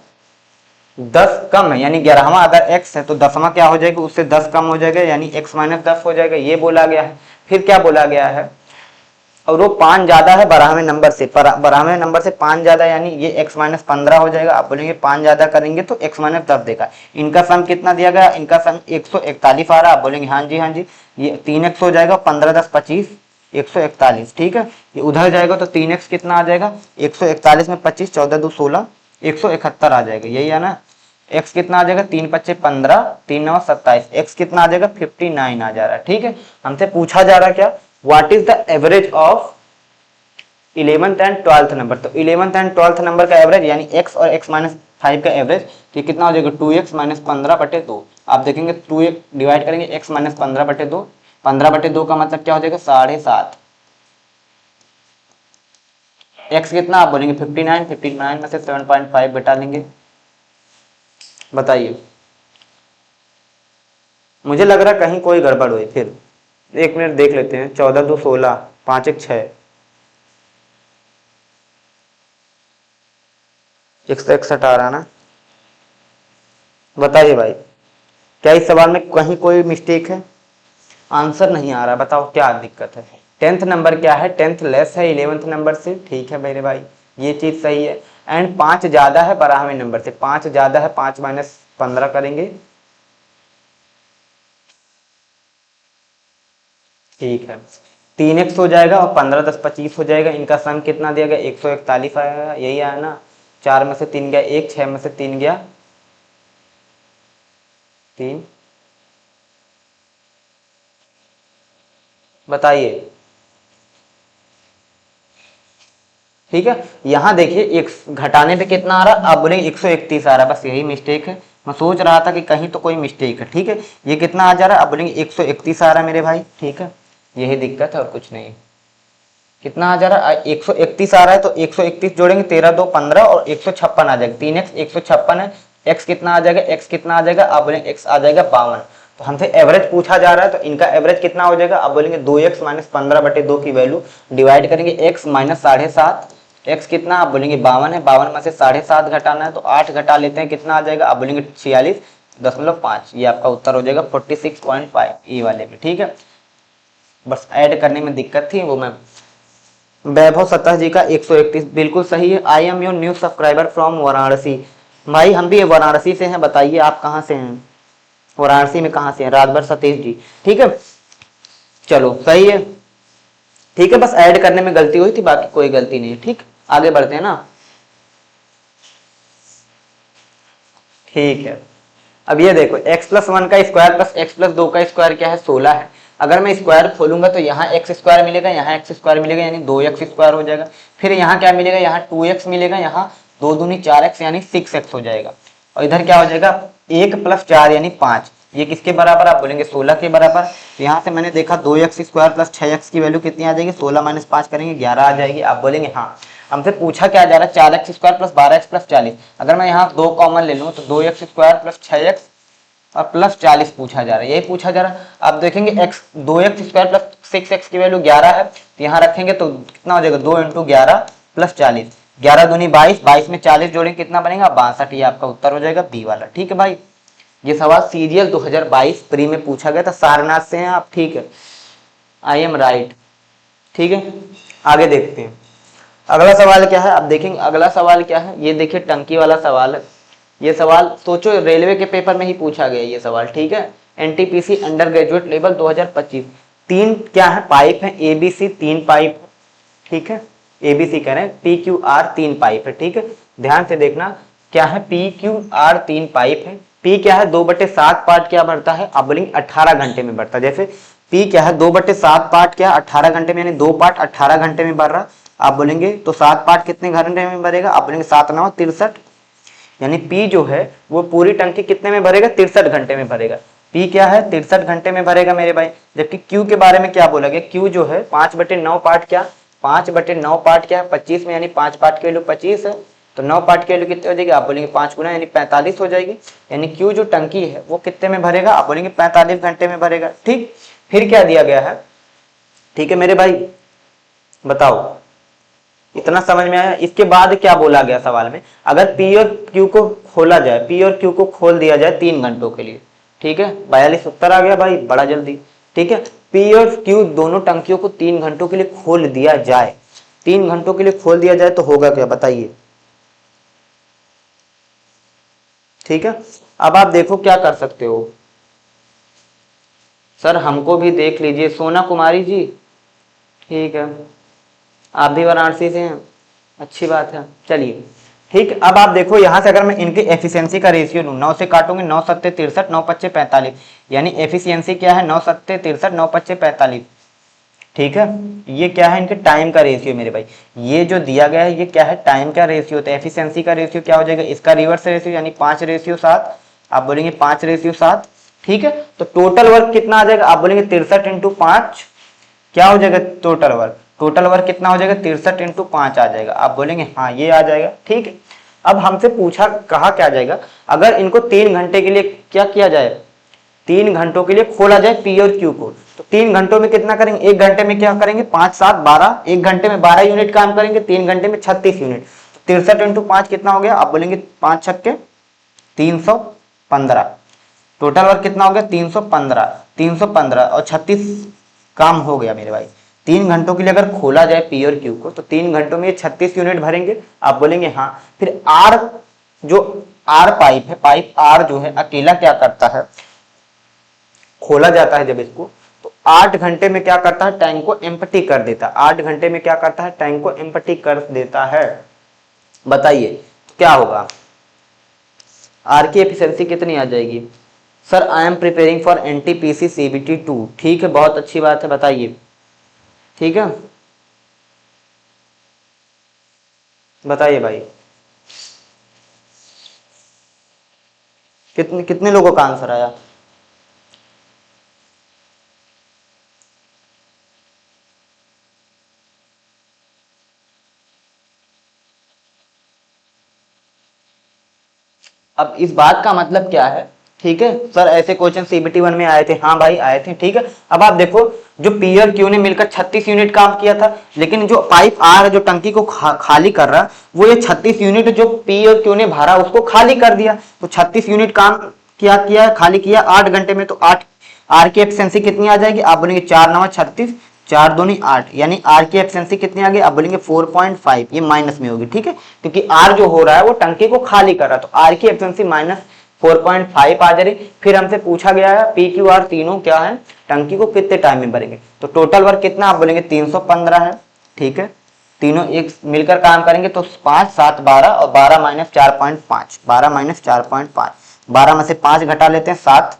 10 कम है, यानी 11वां अगर x है तो 10वां क्या हो जाएगा उससे 10 कम हो जाएगा, यानी x माइनस 10 हो जाएगा, ये बोला गया है। फिर क्या बोला गया है, और वो 5 ज्यादा है 12वें नंबर से, 12वें नंबर से 5 ज्यादा, यानी ये x माइनस 15 हो जाएगा, आप बोलेंगे 5 ज्यादा करेंगे तो x माइनस 10 देगा। इनका सम कितना दिया गया, इनका सम 141 आ रहा है, आप बोलेंगे हाँ जी हाँ जी, ये 3x हो जाएगा, 15 10 25 141, ठीक है। ये उधर जाएगा तो 3x कितना आ जाएगा 141 में 25 14 2 16 171 आ जाएगा, यही है ना। x कितना आ जाएगा 3 5 15 3 9 27, x कितना आ जाएगा 59 आ जा रहा है, ठीक है। हमसे पूछा जा रहा है क्या, what is the average of 11th and 12th number, तो 11th एंड 12th नंबर का एवरेज यानी x और x माइनस 5 का एवरेज, तो कितना हो जाएगा 2x माइनस 15/2, आप देखेंगे 2x डिवाइड करेंगे x माइनस 15/2, 15/2 का मतलब क्या हो जाएगा 7.5, x कितना आप बोलेंगे 59, 59 में से 7.5 घटा लेंगे, बताइए मुझे लग रहा है कहीं कोई गड़बड़ हुई। फिर 1 मिनट देख लेते हैं। 14 2 16, 5 1 6, 161 आ रहा ना। बताइए भाई, क्या इस सवाल में कहीं कोई मिस्टेक है? आंसर नहीं आ रहा, बताओ क्या दिक्कत है? 10th नंबर क्या है? 10th लेस है 11th नंबर से, ठीक है मेरे भाई, ये चीज सही है। एंड 5 ज्यादा है 12वें नंबर से, 5 ज्यादा है, 5 माइनस 15 करेंगे, ठीक है। 3x हो जाएगा और 15 10 25 हो जाएगा। इनका सम कितना दिया गया? 141 आएगा, यही आया ना। 4 में से 3 गया 1, 6 में से 3 गया 3। बताइए, ठीक है। यहाँ देखिए एक घटाने पे कितना आ रहा, अब बोलेंगे 131 आ रहा, बस यही मिस्टेक है। मैं सोच रहा था कि कहीं तो कोई मिस्टेक है, ठीक है। ये कितना आ जा रहा है? अब बोलेंगे 131 आ रहा है मेरे भाई, ठीक है। यही दिक्कत है और कुछ नहीं। कितना आ जा रहा है? 131 आ रहा है, तो 131 जोड़ेंगे, 13 2 15 और 156 आ जाएगा। 3x 156 है। x कितना आ जाएगा? x कितना आ जाएगा? अब बोलेंगे x आ जाएगा 52। तो हमसे एवरेज पूछा जा रहा है, तो इनका एवरेज कितना हो जाएगा? अब बोलेंगे 2x माइनस 15/2 की वैल्यू डिवाइड करेंगे x माइनस 7.5। x कितना? आप बोलेंगे 52 है, 52 में से 7.5 घटाना है, तो 8 घटा लेते हैं, कितना आ जाएगा? आप बोलेंगे 46.5। ये आपका उत्तर हो जाएगा 46.5 ई वाले में, ठीक है। बस ऐड करने में दिक्कत थी, वो मैं वैभव सत्ता जी का 131 बिल्कुल सही है। I am your new subscriber from Varanasi. भाई हम भी वाराणसी से हैं, बताइए आप कहाँ से हैं? वाराणसी में कहाँ से हैं? राजभर सतीश जी, ठीक है। चलो सही है, ठीक है। बस ऐड करने में गलती हुई थी, बाकी कोई गलती नहीं है, ठीक। आगे बढ़ते हैं ना, ठीक है। अब ये देखो x+1 का स्क्वायर प्लस x+2 का स्क्वायर क्या है? 16 है। अगर मैं स्क्वायर खोलूंगा तो यहाँ x स्क्वायर मिलेगा, यहाँ x स्क्वायर मिलेगा, यानी 2x स्क्वायर हो जाएगा। फिर यहाँ क्या मिलेगा? यहाँ 2x मिलेगा, यहाँ 2 दूनी 4x यानी 6x हो जाएगा। और इधर क्या हो जाएगा? 1 + 4 यानी 5। ये किसके बराबर? आप बोलेंगे 16 के बराबर। तो यहाँ से मैंने देखा 2x स्क्वायर प्लस 6x की वैल्यू कितनी आ जाएगी? 16 माइनस 5 करेंगे 11 आ जाएगी। आप बोलेंगे हाँ, हमसे पूछा क्या जा रहा है? 4x square plus 12x plus 40। अगर मैं यहाँ 2 कॉमन ले लूँ तो 2x स्क्वायर प्लस 6x और प्लस 40 पूछा जा रहा है, यही पूछा जा रहा है। आप देखेंगे x 2x square plus 6x की वैल्यू 11 है, तो यहाँ रखेंगे तो कितना हो जाएगा? 2 × 11 प्लस 40, 11 दूनी 22, 22 में 40 जोड़ेंगे कितना बनेगा? 62। ये आपका उत्तर हो जाएगा बी वाला, ठीक है भाई। ये सवाल सीजीएल 2022 प्री में पूछा गया था, सारनाथ से हैं आप, ठीक है। आई एम राइट, ठीक है। आगे देखते हैं अगला सवाल क्या है। आप देखेंगे अगला सवाल क्या है, ये देखिए टंकी वाला सवाल है। ये सवाल सोचो रेलवे के पेपर में ही पूछा गया ये सवाल, ठीक है। NTPC under graduate level 2025। 3 क्या है? पाइप है, एबीसी 3 पाइप, ठीक है। एबीसी कह रहे हैं, PQR 3 पाइप है, ठीक है। ध्यान से देखना क्या है? PQR 3 पाइप है। P क्या है? 2/7 पार्ट क्या बढ़ता है? आप बोलेंगे 18 घंटे में बढ़ता है। जैसे P क्या है? 2/7 पार्ट क्या? 18 घंटे में, यानी 2 पार्ट 18 घंटे में बढ़ रहा। आप बोलेंगे तो 7 पार्ट कितने घंटे में भरेगा? आप बोलेंगे 7 9 63, यानी P जो है वो पूरी टंकी कितने में भरेगा? 63 घंटे में भरेगा। P क्या है? 63 घंटे में भरेगा मेरे भाई। जबकि Q के बारे में क्या बोला गया? Q जो है 5/9 पार्ट क्या? 5/9 पार्ट क्या है? 25 में, यानी 5 पार्ट की वैल्यू 25 है, तो 9 पार्ट की वैल्यू कितनी हो जाएगी? आप बोलेंगे 5 गुना यानी 45 हो जाएगी। यानी Q जो टंकी है वो कितने में भरेगा? आप बोलेंगे 45 घंटे में भरेगा, ठीक। फिर क्या दिया गया है, ठीक है मेरे भाई, बताओ इतना समझ में आया? इसके बाद क्या बोला गया सवाल में? अगर P और Q को खोला जाए, P और Q को खोल दिया जाए 3 घंटों के लिए, ठीक है। 42 उत्तर आ गया भाई, बड़ा जल्दी, ठीक है। P और Q दोनों टंकियों को 3 घंटों के लिए खोल दिया जाए, 3 घंटों के लिए खोल दिया जाए तो होगा क्या? बताइए, ठीक है। अब आप देखो क्या कर सकते हो। सर हमको भी देख लीजिए, सोना कुमारी जी, ठीक है। आप भी वाराणसी से हैं, अच्छी बात है, चलिए ठीक। अब आप देखो यहाँ से अगर मैं इनकी एफिशिएंसी का रेशियो लूँ, 9 से काटूंगे 9 7 63, 9 5 45, यानी एफिशिएंसी क्या है? 9 7 63, 9 5 45, ठीक है। ये क्या है? इनके टाइम का रेशियो मेरे भाई। ये जो दिया गया है ये क्या है? टाइम का रेशियो। तो एफिशिएंसी का रेशियो क्या हो जाएगा? इसका रिवर्स रेशियो, यानी 5:7। आप बोलेंगे 5:7, ठीक है। तो टोटल वर्क कितना आ जाएगा? आप बोलेंगे 63 × 5 क्या हो जाएगा? टोटल वर्क, टोटल वर्क कितना हो जाएगा? 63 × 5 आ जाएगा। आप बोलेंगे हाँ ये आ जाएगा, ठीक है। अब हमसे पूछा, कहा क्या जाएगा? अगर इनको 3 घंटे के लिए क्या किया जाए? 3 घंटों के लिए खोला जाए पी और क्यू को, तो 3 घंटों में कितना करेंगे, 1 घंटे में क्या करेंगे, 5 7 12, 1 घंटे में 12 यूनिट काम करेंगे, 3 घंटे में 36 यूनिट, तो 63 इंटू 5 कितना हो गया, आप बोलेंगे 5 छक्के 315, टोटल वर्क कितना हो गया 315 और 36 काम हो गया मेरे भाई। 3 घंटों के लिए अगर खोला जाए पी और क्यू को तो 3 घंटों में ये 36 यूनिट भरेंगे, आप बोलेंगे हाँ। फिर आर, जो आर पाइप है, पाइप आर जो है अकेला क्या करता है, खोला जाता है जब इसको, तो 8 घंटे में क्या करता है, टैंक को एम्प्टी कर देता है। 8 घंटे में क्या करता है, टैंक को एम्प्टी कर देता है। बताइए क्या होगा, आर की एफिशिएंसी कितनी आ जाएगी। Sir I am preparing for NTPC CBT 2। ठीक है, बहुत अच्छी बात है, बताइए। ठीक है, बताइए भाई, कितने कितने लोगों का आंसर आया। अब इस बात का मतलब क्या है, ठीक है सर, ऐसे क्वेश्चन सीबीटी 1 में आए थे, हाँ भाई आए थे, ठीक है। अब आप देखो, जो पी और क्यू ने मिलकर 36 यूनिट काम किया था, लेकिन जो पाइप आर जो टंकी को खाली कर रहा, वो ये 36 यूनिट जो पी और क्यू ने भरा उसको खाली कर दिया, तो 36 यूनिट काम किया खाली किया 8 घंटे में, तो 8 आर की एफिशिएंसी कितनी आ जाएगी, आप बोलेंगे 4 9 36, 4 दूनी 8, यानी आर की एफिशिएंसी कितनी आ गई, आप बोलेंगे 4.5, ये माइनस में होगी, ठीक है, क्योंकि आर जो हो रहा है वो टंकी को खाली कर रहा है, तो आर की एफिशिएंसी माइनस 4.5 आ जा रही। फिर हमसे पूछा गया है पी क्यू आर तीनों क्या है, टंकी को कितने टाइम में भरेंगे, तो टोटल वर्क कितना, आप बोलेंगे 315 है, ठीक है। तीनों एक मिलकर काम करेंगे तो 5 7 12 और 12 माइनस 4.5, 12 माइनस 4.5, 12 में से 5 घटा लेते हैं 7,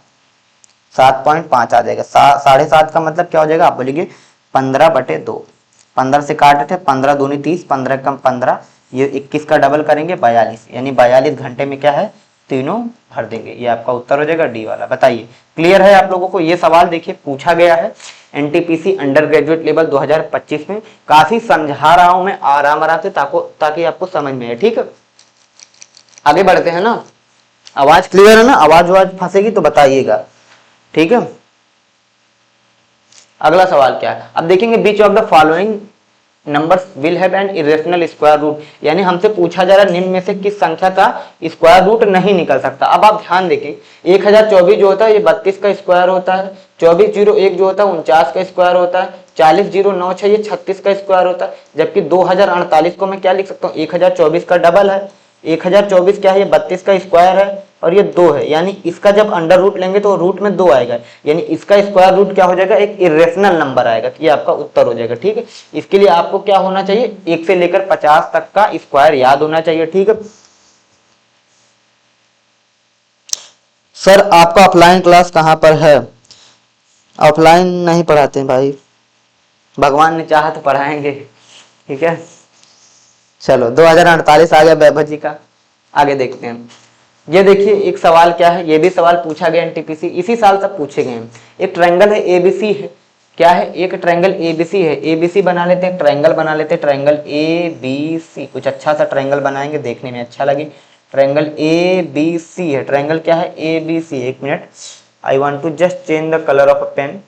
7.5 आ जाएगा। 7.5 का मतलब क्या हो जाएगा, आप बोलेंगे 15/2, 15 से काट थे, 15 दूनी 30, 15 कम 15, ये 21 का डबल करेंगे 42, यानी 42 घंटे में क्या है, तीनों भर देंगे। ये आपका उत्तर हो जाएगा डी वाला। बताइए क्लियर है आप लोगों को। ये सवाल देखिए पूछा गया है एनटीपीसी अंडर ग्रेजुएट लेवल 2025 में, काफी समझा रहा हूं मैं आराम आराम से ताकि आपको समझ में आए, ठीक है। आगे बढ़ते हैं ना, आवाज क्लियर है ना, आवाज फंसेगी तो बताइएगा, ठीक है। अगला सवाल क्या है, अब देखेंगे which of the following numbers will have an irrational square root, यानी हमसे पूछा जा रहा है निम्न में से किस संख्या का स्क्वायर रूट नहीं निकल सकता। अब आप ध्यान देखिए 1024 जो होता है ये 32 का स्क्वायर होता है, 2401 जो होता है 49 का स्क्वायर होता है, 40096 ये 36 का स्क्वायर होता है, जबकि 2048 को मैं क्या लिख सकता हूँ, 1024 का डबल है, 1024 क्या है, ये 32 का स्क्वायर है और ये 2 है, यानी इसका जब अंडर रूट लेंगे तो रूट में 2 आएगा, यानी इसका स्क्वायर रूट क्या हो जाएगा, एक इरेशनल नंबर आएगा, ये आपका उत्तर हो जाएगा, ठीक है। इसके लिए आपको क्या होना चाहिए, 1 से लेकर 50 तक का स्क्वायर याद होना चाहिए, ठीक है। सर आपका ऑफलाइन क्लास कहाँ पर है, ऑफलाइन नहीं पढ़ाते हैं भाई, भगवान ने चाहा तो पढ़ाएंगे, ठीक है। चलो 2048 आ गया वैभव जी का, आगे देखते हैं। ये देखिए एक सवाल क्या है, ये भी सवाल पूछा गया एनटीपीसी, इसी साल सब पूछे गए हैं। एक ट्रायंगल है एबीसी है, क्या है, एक ट्रायंगल एबीसी है, एबीसी बना लेते हैं, ट्रायंगल बना लेते हैं, ट्रायंगल एबीसी, कुछ अच्छा सा ट्रायंगल बनाएंगे देखने में अच्छा लगे। ट्रायंगल एबीसी है, ट्रायंगल क्या है एबीसी, एक minute, I want to just change the colour of a pen,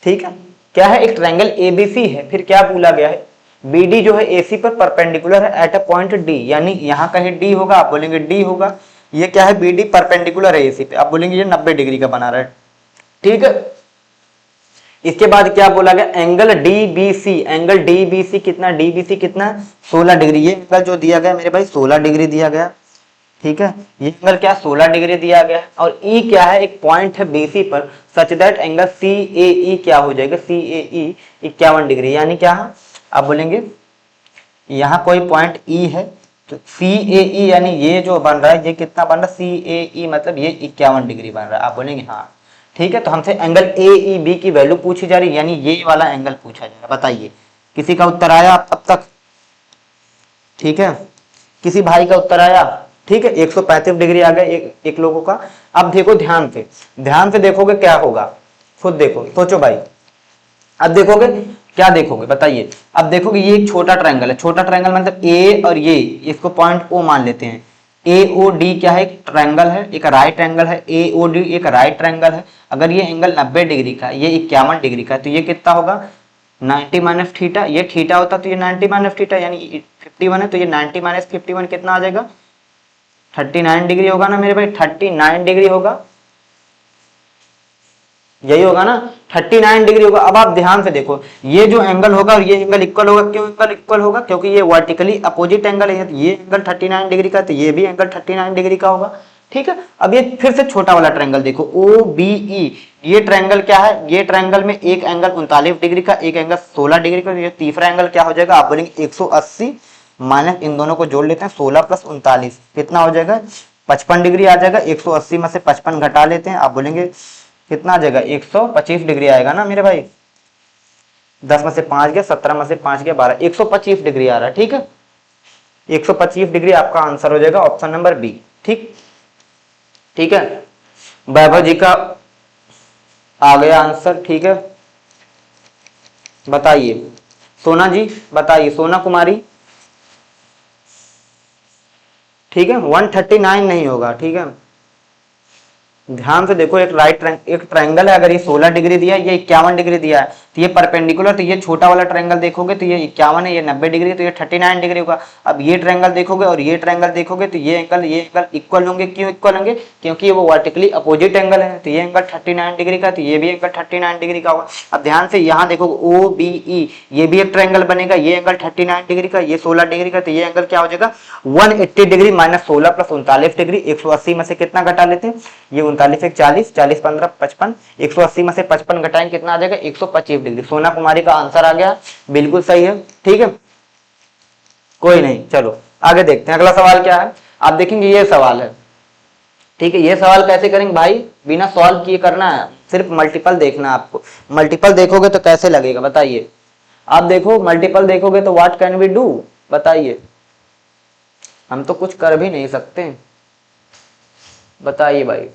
ठीक है। क्या है, एक ट्रायंगल एबीसी है, फिर क्या बोला गया है, बीडी जो है एसी पर परपेंडिकुलर है एट अ पॉइंट डी, यानी यहाँ कहीं डी होगा, आप बोलेंगे डी होगा। ये क्या है, बीडी परपेंडिकुलर है एसी पे, आप बोलेंगे ये 90 डिग्री का बना रहा है, ठीक है। इसके बाद क्या बोला गया, एंगल डीबीसी, एंगल डीबीसी कितना, डीबीसी कितना 16 डिग्री, ये एंगल जो दिया गया मेरे भाई 16 डिग्री दिया गया, ठीक है। ये एंगल क्या 16 डिग्री दिया गया है, और ई क्या है, एक पॉइंट है बीसी पर, सच दैट एंगल सी ए ई क्या हो जाएगा, सी ए ई 51 डिग्री, यानी क्या है, आप बोलेंगे यहाँ कोई पॉइंट ई है तो सी ए ई, यानी ये जो बन रहा है ये कितना बन रहा है, सी ए ई मतलब ये 51 डिग्री बन रहा है, आप बोलेंगे हाँ, ठीक है। तो हमसे एंगल ए ई बी की वैल्यू पूछी जा रही है, यानी ये वाला एंगल पूछा जा रहा है। बताइए किसी का उत्तर आया अब तक, ठीक है, किसी भाई का उत्तर आया, ठीक है। 135 डिग्री आ गया एक लोगों का। अब देखो ध्यान से देखोगे क्या होगा, खुद देखो, सोचो भाई, अब देखोगे क्या देखोगे, बताइए। अब देखोगे ये एक छोटा ट्रायंगल है, छोटा ट्रायंगल मतलब ए और ये, इसको पॉइंट ओ मान लेते हैं, ए ओ डी क्या है, एक ट्रायंगल है, एक राइट एंगल है, ए ओ डी एक राइट ट्रायंगल है। अगर ये एंगल 90 डिग्री का, ये 51 डिग्री का, तो ये कितना होगा 90 माइनस थीटा। ये थीटा होता तो ये 90 माइनस थीटा, यानी 51 है तो ये 90 माइनस 51 कितना आ जाएगा 39 डिग्री होगा ना मेरे भाई, 39 डिग्री होगा, यही होगा ना 39 डिग्री होगा। अब आप ध्यान से देखो, ये जो एंगल होगा और ये एंगल इक्वल होगा। क्यों एंगल इक्वल होगा, क्योंकि ये वर्टिकली अपोजिट एंगल है। ये एंगल 39 डिग्री का, तो ये भी एंगल 39 डिग्री का होगा। ठीक है, अब ये फिर से छोटा वाला ट्रायंगल देखो, ओ बी ई, ये ट्रायंगल क्या है, ये ट्रायंगल में एक एंगल 39 डिग्री का, एक एंगल 16 डिग्री का, ये तीसरा एंगल क्या हो जाएगा, आप बोलेंगे 180 माइनस इन दोनों को जोड़ लेते हैं 16 प्लस 39 कितना हो जाएगा 55 डिग्री आ जाएगा। 180 में से 55 घटा लेते हैं, आप बोलेंगे कितना आ जाएगा 125 डिग्री आएगा ना मेरे भाई। 10 में से 5 गया, 17 में से 5 गया 12, 125 डिग्री आ रहा है। ठीक है, 125 डिग्री आपका आंसर हो जाएगा ऑप्शन नंबर बी। ठीक, ठीक है, वैभव जी का आ गया आंसर। ठीक है, बताइए सोना जी, बताइए सोना कुमारी। ठीक है, 139 नहीं होगा। ठीक है, ध्यान से देखो, एक ट्रायंगल है, अगर ये 16 डिग्री दिया है, ये 51 डिग्री दिया है, तो ये परपेंडिकुलर, तो ये छोटा वाला ट्रायंगल देखोगे तो ये 51 है, ये 90 डिग्री, तो ये 39 डिग्री होगा। अब ये ट्रायंगल देखोगे और ये ट्रायंगल देखोगे तो ये एंगल इक्वल होंगे। क्यों इक्वल होंगे, क्योंकि वो वर्टिकली अपोजिट एंगल है, तो ये एंगल 39 डिग्री का, तो ये भी एंगल 39 डिग्री का होगा। अब ध्यान से यहाँ देखो ओ बी ई, ये भी एक ट्रायंगल बनेगा, ये एंगल 39 डिग्री का, ये 16 डिग्री का, तो ये एंगल क्या हो जाएगा 180 डिग्री माइनस 16 प्लस 39 डिग्री। 180 में से कितना घटा लेते हैं, ये 39 एक 40, 40 15 55, 180 में से 55 घटाएंगे कितना आ जाएगा 125 डिग्री। सोना कुमारी का आंसर आ गया, बिल्कुल सही है। ठीक है, कोई नहीं, चलो आगे देखते हैं अगला सवाल क्या है। आप देखेंगे ये सवाल है। ठीक है, ये सवाल कैसे करेंगे भाई, बिना सॉल्व किए करना है, सिर्फ मल्टीपल देखना है आपको। मल्टीपल देखोगे तो कैसे लगेगा बताइए। आप देखो मल्टीपल देखोगे तो व्हाट कैन वी डू, बताइए। हम तो कुछ कर भी नहीं सकते, बताइए भाई।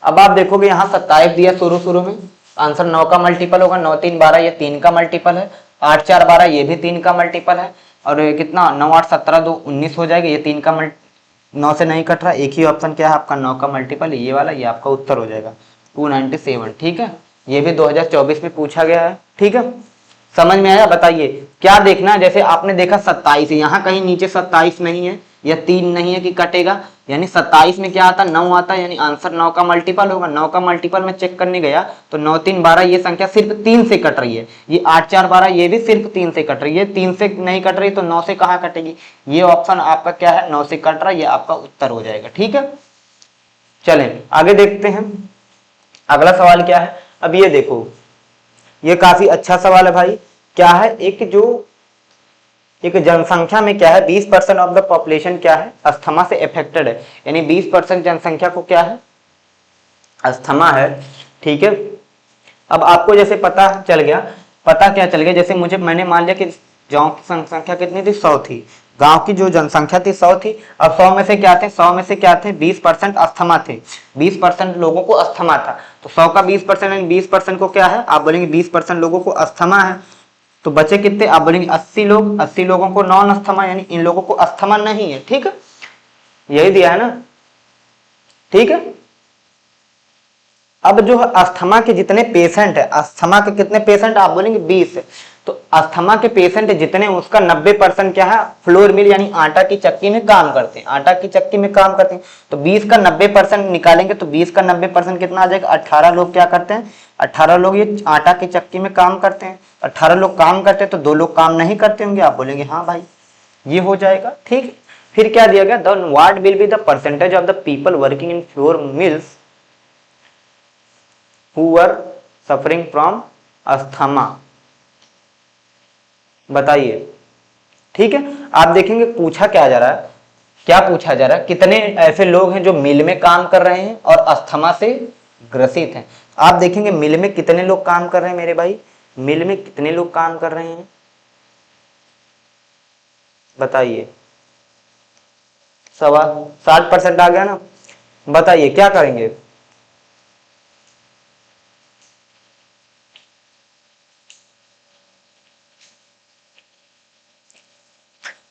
अब आप देखोगे यहाँ 27 दिया शुरू में, आंसर 9 का मल्टीपल होगा, 9 3 12, ये 3 का मल्टीपल है। 8 4 12, ये भी 3 का मल्टीपल है। और ये कितना 9 8 17 2 19 हो जाएगा, ये 3 का 9 से नहीं कट रहा, एक ही ऑप्शन क्या है आपका 9 का मल्टीपल, ये वाला, ये आपका उत्तर हो जाएगा 297। ठीक है, ये भी 2024 में पूछा गया है। ठीक है, समझ में आया, बताइए क्या देखना है। जैसे आपने देखा 27, यहाँ कहीं नीचे 27 नहीं है या 3 नहीं है कि कटेगा, यानी 27 में क्या आता 9 आता, यानी आंसर 9 का मल्टीपल होगा। 9 का मल्टीपल में चेक करने गया तो 9 3 12, ये संख्या सिर्फ 3 से कट रही है। ये 8 4 12, ये भी सिर्फ 3 से कट रही है, 3 से नहीं कट रही तो 9 से कहाँ कटेगी। ये ऑप्शन आपका क्या है 9 से कट रहा है, ये आपका उत्तर हो जाएगा। ठीक है, चलें आगे देखते हैं अगला सवाल क्या है। अब ये देखो, ये काफी अच्छा सवाल है भाई। क्या है, एक जनसंख्या में क्या है 20% ऑफ द पॉपुलेशन क्या है अस्थमा से अफेक्टेड है, यानी 20% जनसंख्या को क्या है अस्थमा है। ठीक है, अब आपको जैसे पता चल गया, पता क्या चल गया, जैसे मैंने मान लिया कि गांव की जनसंख्या कितनी थी 100 थी, गांव की जो जनसंख्या थी 100 थी। अब 100 में से क्या थे, 100 में से क्या थे 20% अस्थमा थे, 20% लोगों को अस्थमा था। तो 100 का 20% यानी 20% को क्या है, आप बोलेंगे 20% लोगों को अस्थमा है। तो बचे कितने, आप बोलेंगे 80 लोग, 80 लोगों को नॉन अस्थमा, यानी इन लोगों को अस्थमा नहीं है। ठीक है, यही दिया है ना। ठीक है, अब जो अस्थमा के जितने पेशेंट है, अस्थमा के कितने पेशेंट, आप बोलेंगे 20। तो अस्थमा के पेशेंट जितने, उसका 90% क्या है फ्लोर मिल, यानी आटा की चक्की में काम करते हैं, आटा की चक्की में काम करते हैं। तो 20 का 90% निकालेंगे तो 20 का 90% कितना आ जाएगा 18 लोग क्या करते हैं, 18 लोग ये आटा की चक्की में काम करते हैं। 18 लोग काम करते हैं तो 2 लोग काम नहीं करते होंगे, आप बोलेंगे हाँ भाई ये हो जाएगा। ठीक, फिर क्या दिया गया, the what will be the percentage of the people working in flour mills who were suffering from asthma, बताइए। ठीक है, आप देखेंगे पूछा क्या जा रहा है, क्या पूछा जा रहा है, कितने ऐसे लोग हैं जो मिल में काम कर रहे हैं और अस्थमा से ग्रसित हैं। आप देखेंगे मिल में कितने लोग काम कर रहे हैं मेरे भाई, मिल में कितने लोग काम कर रहे हैं बताइए। 60% आ गया ना, बताइए क्या करेंगे।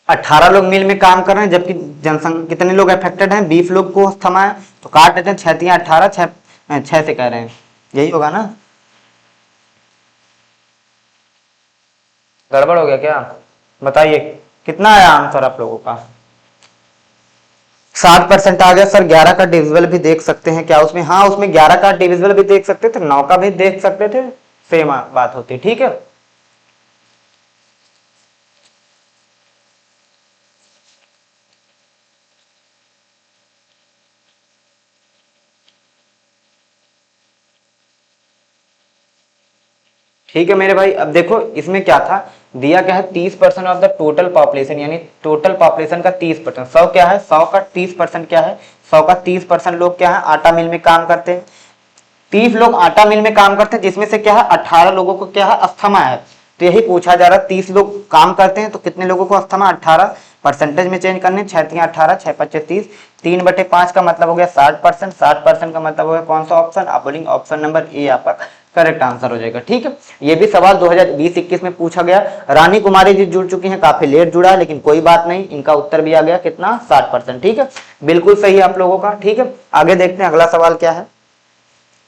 18 लोग मिल में काम कर रहे हैं, जबकि जनसंख्या कितने लोग अफेक्टेड हैं, 20 लोग को अस्थमा है, तो काट देते हैं 6 या 18, 6 से कह रहे हैं, यही होगा ना। गड़बड़ हो गया क्या, बताइए कितना आया आंसर आप लोगों का। 60% आ गया सर। 11 का डिविजिबल भी देख सकते हैं क्या उसमें, हाँ उसमें 11 का डिविजिबल भी देख सकते थे, 9 का भी देख सकते थे, सेम बात होती, ठीक है। ठीक है मेरे भाई, अब देखो इसमें क्या था, दिया क्या है 30% ऑफ द टोटल पॉपुलेशन, यानी टोटल पॉपुलेशन का 30%, 100 क्या है, 100 का 30% क्या है, 100 का 30% लोग क्या है, आटा मिल में काम करते हैं। 30 लोग आटा मिल में काम करते हैं, जिसमें से क्या है 18 लोगों को क्या है, अस्थमा है। तो यही पूछा जा रहा है, 30 लोग काम करते हैं तो कितने लोगों को अस्थमा, 18 परसेंटेज में चेंज करने, 6 18, 6 5 30, 3/5 का मतलब हो गया 60%, 60% का मतलब हो गया कौन सा ऑप्शन, आप बोलेंगे ऑप्शन नंबर ए आपका करेक्ट आंसर हो जाएगा, ठीक है। ये भी सवाल 2020-21 में पूछा गया। रानी कुमारी जी जुड़ चुकी हैं, काफी लेट जुड़ा है, लेकिन कोई बात नहीं, इनका उत्तर भी आ गया कितना, 60%, ठीक है, बिल्कुल सही आप लोगों का, ठीक है। आगे देखते हैं अगला सवाल क्या है,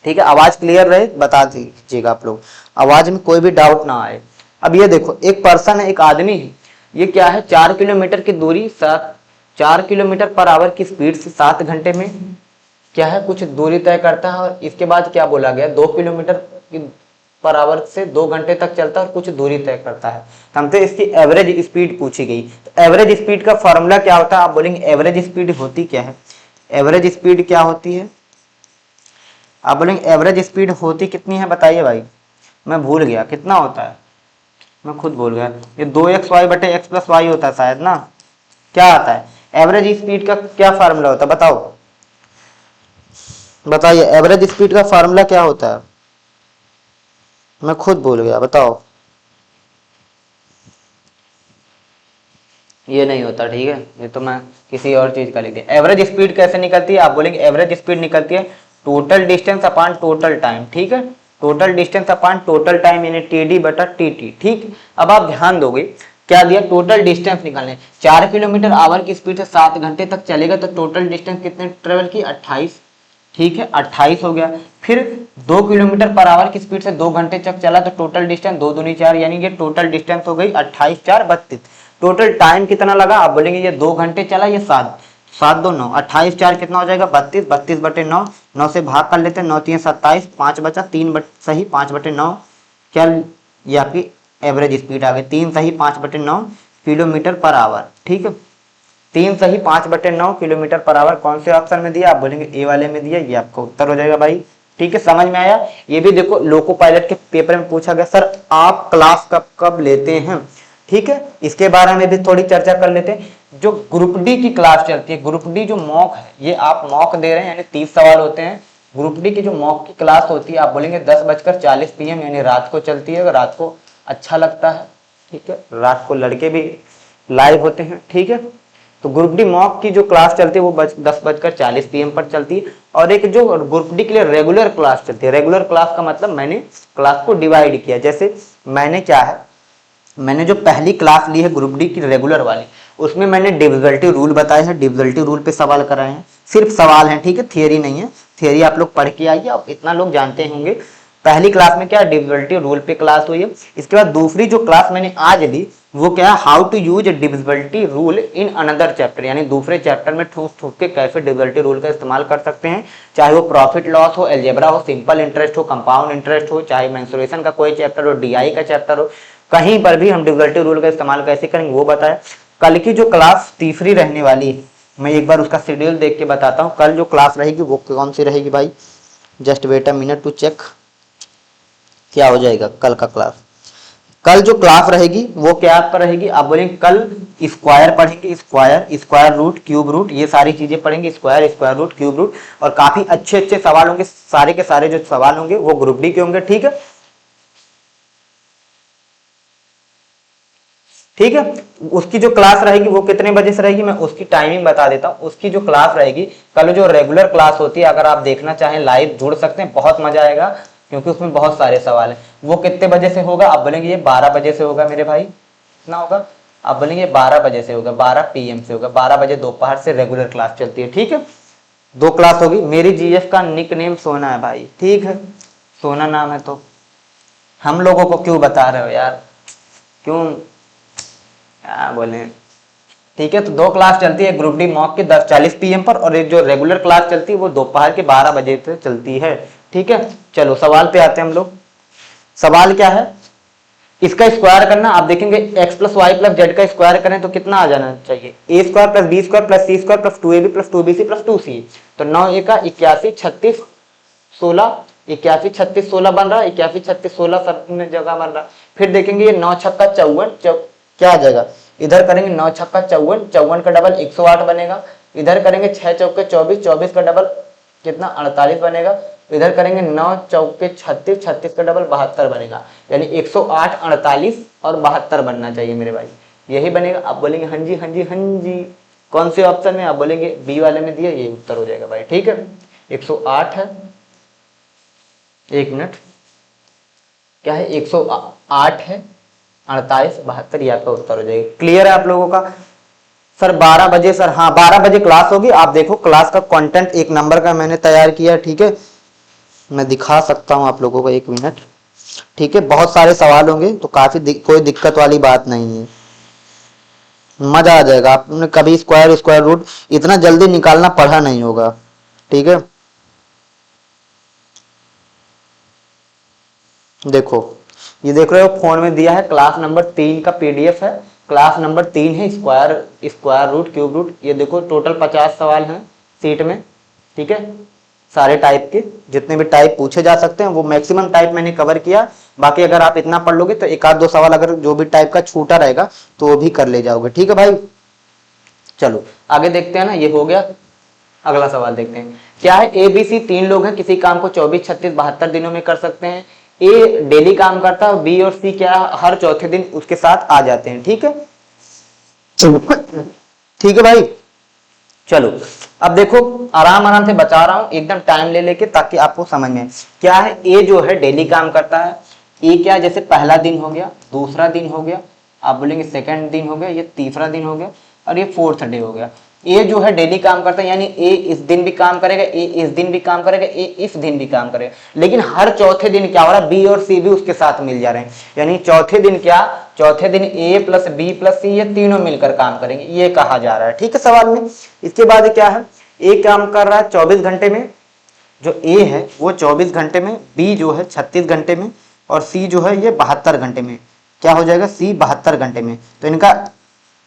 ठीक है। आवाज क्लियर रहे बता दीजिएगा आप लोग, आवाज में कोई भी डाउट ना आए। अब ये देखो, एक पर्सन है, एक आदमी है, ये क्या है 4 किलोमीटर की दूरी 4 किलोमीटर पर आवर की स्पीड से 7 घंटे में क्या है कुछ दूरी तय करता है, और इसके बाद क्या बोला गया, 2 किलोमीटर पर आवर से 2 घंटे तक चलता है और कुछ दूरी तय करता है। तो हमसे इसकी एवरेज स्पीड पूछी गई, तो एवरेज स्पीड का फॉर्मूला क्या होता है, आप बोलेंगे एवरेज स्पीड होती क्या है, एवरेज स्पीड क्या होती है, आप बोलेंगे एवरेज स्पीड होती कितनी है बताइए भाई, मैं भूल गया कितना होता है, मैं खुद भूल गया, ये 2xy/x+y होता है शायद ना, क्या आता है एवरेज स्पीड का, क्या फार्मूला होता है बताओ, बताइए एवरेज स्पीड का फार्मूला क्या होता है, मैं खुद भूल गया, बताओ। ये नहीं होता, ठीक है, ये तो मैं किसी और चीज का लिख दिया। एवरेज स्पीड कैसे निकलती है, आप बोलेंगे एवरेज स्पीड निकलती है total distance upon total time, ठीक है, total distance upon total time यानी TD/TT, ठीक। अब आप ध्यान दोगे क्या दिया, टोटल डिस्टेंस निकालने, 4 किलोमीटर आवर की स्पीड से 7 घंटे तक चलेगा तो टोटल डिस्टेंस कितने ट्रेवल की, 28, ठीक है 28 हो गया। फिर 2 किलोमीटर पर आवर की स्पीड से 2 घंटे तक चला तो टोटल डिस्टेंस 2 दूनी 4, यानी कि टोटल डिस्टेंस हो गई 28 4 32। टोटल टाइम कितना लगा, आप बोलेंगे ये 2 घंटे चला, ये 7 7 2 9, 28 4 कितना हो जाएगा 32, 32/9, 9 से भाग कर लेते हैं, 9 3 27, 5 बचा, 3 सही 5/9, क्या ये आपकी एवरेज स्पीड आ गई, 3 सही 5/9 किलोमीटर पर आवर, ठीक है, 3 सही 5/9 किलोमीटर पर आवर कौन से ऑप्शन में दिया, आप बोलेंगे ए वाले में दिया, ये आपका उत्तर हो जाएगा भाई, ठीक है, समझ में आया। ये भी देखो लोको पायलट के पेपर में पूछा गया, सर आप क्लास कब कब लेते हैं, ठीक है, इसके बारे में भी थोड़ी चर्चा कर लेते हैं। जो ग्रुप डी की क्लास चलती है, ग्रुप डी जो मॉक है, ये आप मॉक दे रहे हैं यानी 30 सवाल होते हैं, ग्रुप डी की जो मॉक की क्लास होती है आप बोलेंगे 10:40 PM यानी रात को चलती है, रात को अच्छा लगता है, ठीक है, रात को लड़के भी लाइव होते हैं, ठीक है। तो ग्रुप डी मॉक की जो क्लास चलती है वो 10:40 PM पर चलती है, और एक जो ग्रुप डी के लिए रेगुलर क्लास चलती है, रेगुलर क्लास का मतलब मैंने क्लास को डिवाइड किया, जैसे मैंने क्या है, मैंने जो पहली क्लास ली है ग्रुप डी की रेगुलर वाली, उसमें मैंने डिविजिबिलिटी रूल बताए हैं, डिविजिबिलिटी रूल पे सवाल कराए हैं, सिर्फ सवाल हैं, ठीक है, थियरी नहीं है, थियरी आप लोग पढ़ के आइए, अब इतना लोग जानते होंगे। पहली क्लास में क्या डिविजिबिलिटी रूल पे क्लास हुई है, इसके बाद दूसरी जो क्लास मैंने आज ली वो क्या है, how to use divisibility rule in another chapter, यानी दूसरे चैप्टर में ठूस ठूस के कैसे डिविजिबिलिटी रूल का इस्तेमाल कर सकते हैं, चाहे वो प्रॉफिट लॉस हो, अलजेब्रा हो, सिंपल इंटरेस्ट हो, कंपाउंड इंटरेस्ट हो, चाहे मेंसुरेशन का कोई चैप्टर हो, DI का चैप्टर हो, कहीं पर भी हम डिविजिबिलिटी रूल का इस्तेमाल कैसे करेंगे वो बताया। कल की जो क्लास तीसरी रहने वाली है, मैं एक बार उसका शेड्यूल देख के बताता हूँ, कल जो क्लास रहेगी वो कौन सी रहेगी भाई, just wait a minute to check क्या हो जाएगा कल का क्लास। कल जो क्लास रहेगी वो क्या पर रहेगी, आप बोलेंगे कल स्क्वायर पढ़ेंगे, square, square root, cube root, ये सारी चीजें पढ़ेंगे, square, square root, cube root, और काफी अच्छे अच्छे सवाल होंगे, सारे के सारे जो सवाल होंगे वो ग्रुप डी के होंगे, ठीक है, ठीक है। उसकी जो क्लास रहेगी वो कितने बजे से रहेगी, मैं उसकी टाइमिंग बता देता हूँ। उसकी जो क्लास रहेगी कल, जो रेगुलर क्लास होती है, अगर आप देखना चाहें लाइव जुड़ सकते हैं, बहुत मजा आएगा क्योंकि उसमें बहुत सारे सवाल हैं। वो कितने बजे से होगा, आप बोलेंगे ये 12 बजे से होगा मेरे भाई, कितना होगा आप बोलेंगे 12 बजे से होगा, 12 PM से होगा, 12 बजे दोपहर से रेगुलर क्लास चलती है। ठीक है, 2 क्लास होगी। मेरी GF का निक नेम सोना है भाई, ठीक है, सोना नाम है, तो हम लोगों को क्यों बता रहे हो यार, क्यों क्या बोले। ठीक है, तो 2 क्लास चलती है ग्रुप डी मॉक की 10:40 PM पर, और एक जो रेगुलर क्लास चलती है वो दोपहर के 12 बजे से चलती है। ठीक है, चलो सवाल पे आते हैं हम लोग। सवाल क्या है, इसका स्क्वायर करना। आप देखेंगे x + y + z का स्क्वायर करें तो कितना आ जाना चाहिए, a² + b² + c² + 2ab + 2bc + 2c। तो 9 × 81, 36, 16, 81, 36, 16 बन रहा है, 81, 36, 16 सब में जगह बन रहा है। फिर देखेंगे ये 9 × 6 = 54, क्या आ जाएगा, इधर करेंगे 9 × 6 = 54, 54 का डबल 108 बनेगा। इधर करेंगे 6 × 4 = 24, 24 का डबल कितना 48 बनेगा। इधर करेंगे 9 × 4 = 36, 36 का डबल 72 बनेगा। यानी 108, 48 और 72 बनना चाहिए मेरे भाई, यही बनेगा। आप बोलेंगे हाँ जी हाँ जी हाँ जी, कौन से ऑप्शन में, आप बोलेंगे बी वाले में दिया, ये उत्तर हो जाएगा भाई। ठीक है, 108 है, 1 मिनट, क्या है 108 है, 48, 72, ये आपका उत्तर हो जाएगा। क्लियर है आप लोगों का। सर 12 बजे, सर हाँ 12 बजे क्लास होगी। आप देखो क्लास का कंटेंट 1 नंबर का मैंने तैयार किया। ठीक है, मैं दिखा सकता हूं आप लोगों को, 1 मिनट। ठीक है, बहुत सारे सवाल होंगे तो काफी कोई दिक्कत वाली बात नहीं है, मजा आ जाएगा। आपने कभी स्क्वायर रूट इतना जल्दी निकालना पढ़ा नहीं होगा। ठीक है, देखो ये देख रहे हो फोन में दिया है, क्लास नंबर 3 का PDF है। क्लास नंबर 3 है स्क्वायर रूट, क्यूब रूट। ये देखो टोटल 50 सवाल हैं सीट में। ठीक है, सारे टाइप के, जितने भी टाइप पूछे जा सकते हैं वो मैक्सिमम टाइप मैंने कवर किया। बाकी अगर आप इतना पढ़ लोगे तो 1-2 सवाल अगर जो भी टाइप का छूटा रहेगा तो वो भी कर ले जाओगे। ठीक है भाई, चलो आगे देखते हैं ना, ये हो गया। अगला सवाल देखते हैं, क्या है ABC 3 लोग हैं, किसी काम को 24, 36, 72 दिनों में कर सकते हैं। A डेली काम करता है, B और C क्या हर चौथे दिन उसके साथ आ जाते हैं। ठीक है, ठीक है भाई, चलो अब देखो आराम आराम से बता रहा हूं, एकदम टाइम ले लेके, ताकि आपको समझ में। क्या है, ए जो है डेली काम करता है। ए क्या, जैसे पहला दिन हो गया, दूसरा दिन हो गया, आप बोलेंगे सेकंड दिन हो गया, ये तीसरा दिन हो गया, और ये 4th डे हो गया। ए जो है डेली काम करता है, यानी ए इस दिन भी काम करेगा, ए इस दिन भी काम करेगा, ए इस दिन भी काम करेगा। लेकिन हर चौथे दिन क्या हो रहा है, बी और सी भी उसके साथ मिल जा रहे हैं। यानी चौथे दिन क्या, चौथे दिन ए + बी + सी ये तीनों मिलकर काम करेंगे, ये कहा जा रहा है। ठीक है, सवाल में। इसके बाद क्या है, ए काम कर रहा है 24 घंटे में, जो ए है वो 24 घंटे में, बी जो है 36 घंटे में, और सी जो है ये 72 घंटे में। क्या हो जाएगा, सी 72 घंटे में। तो इनका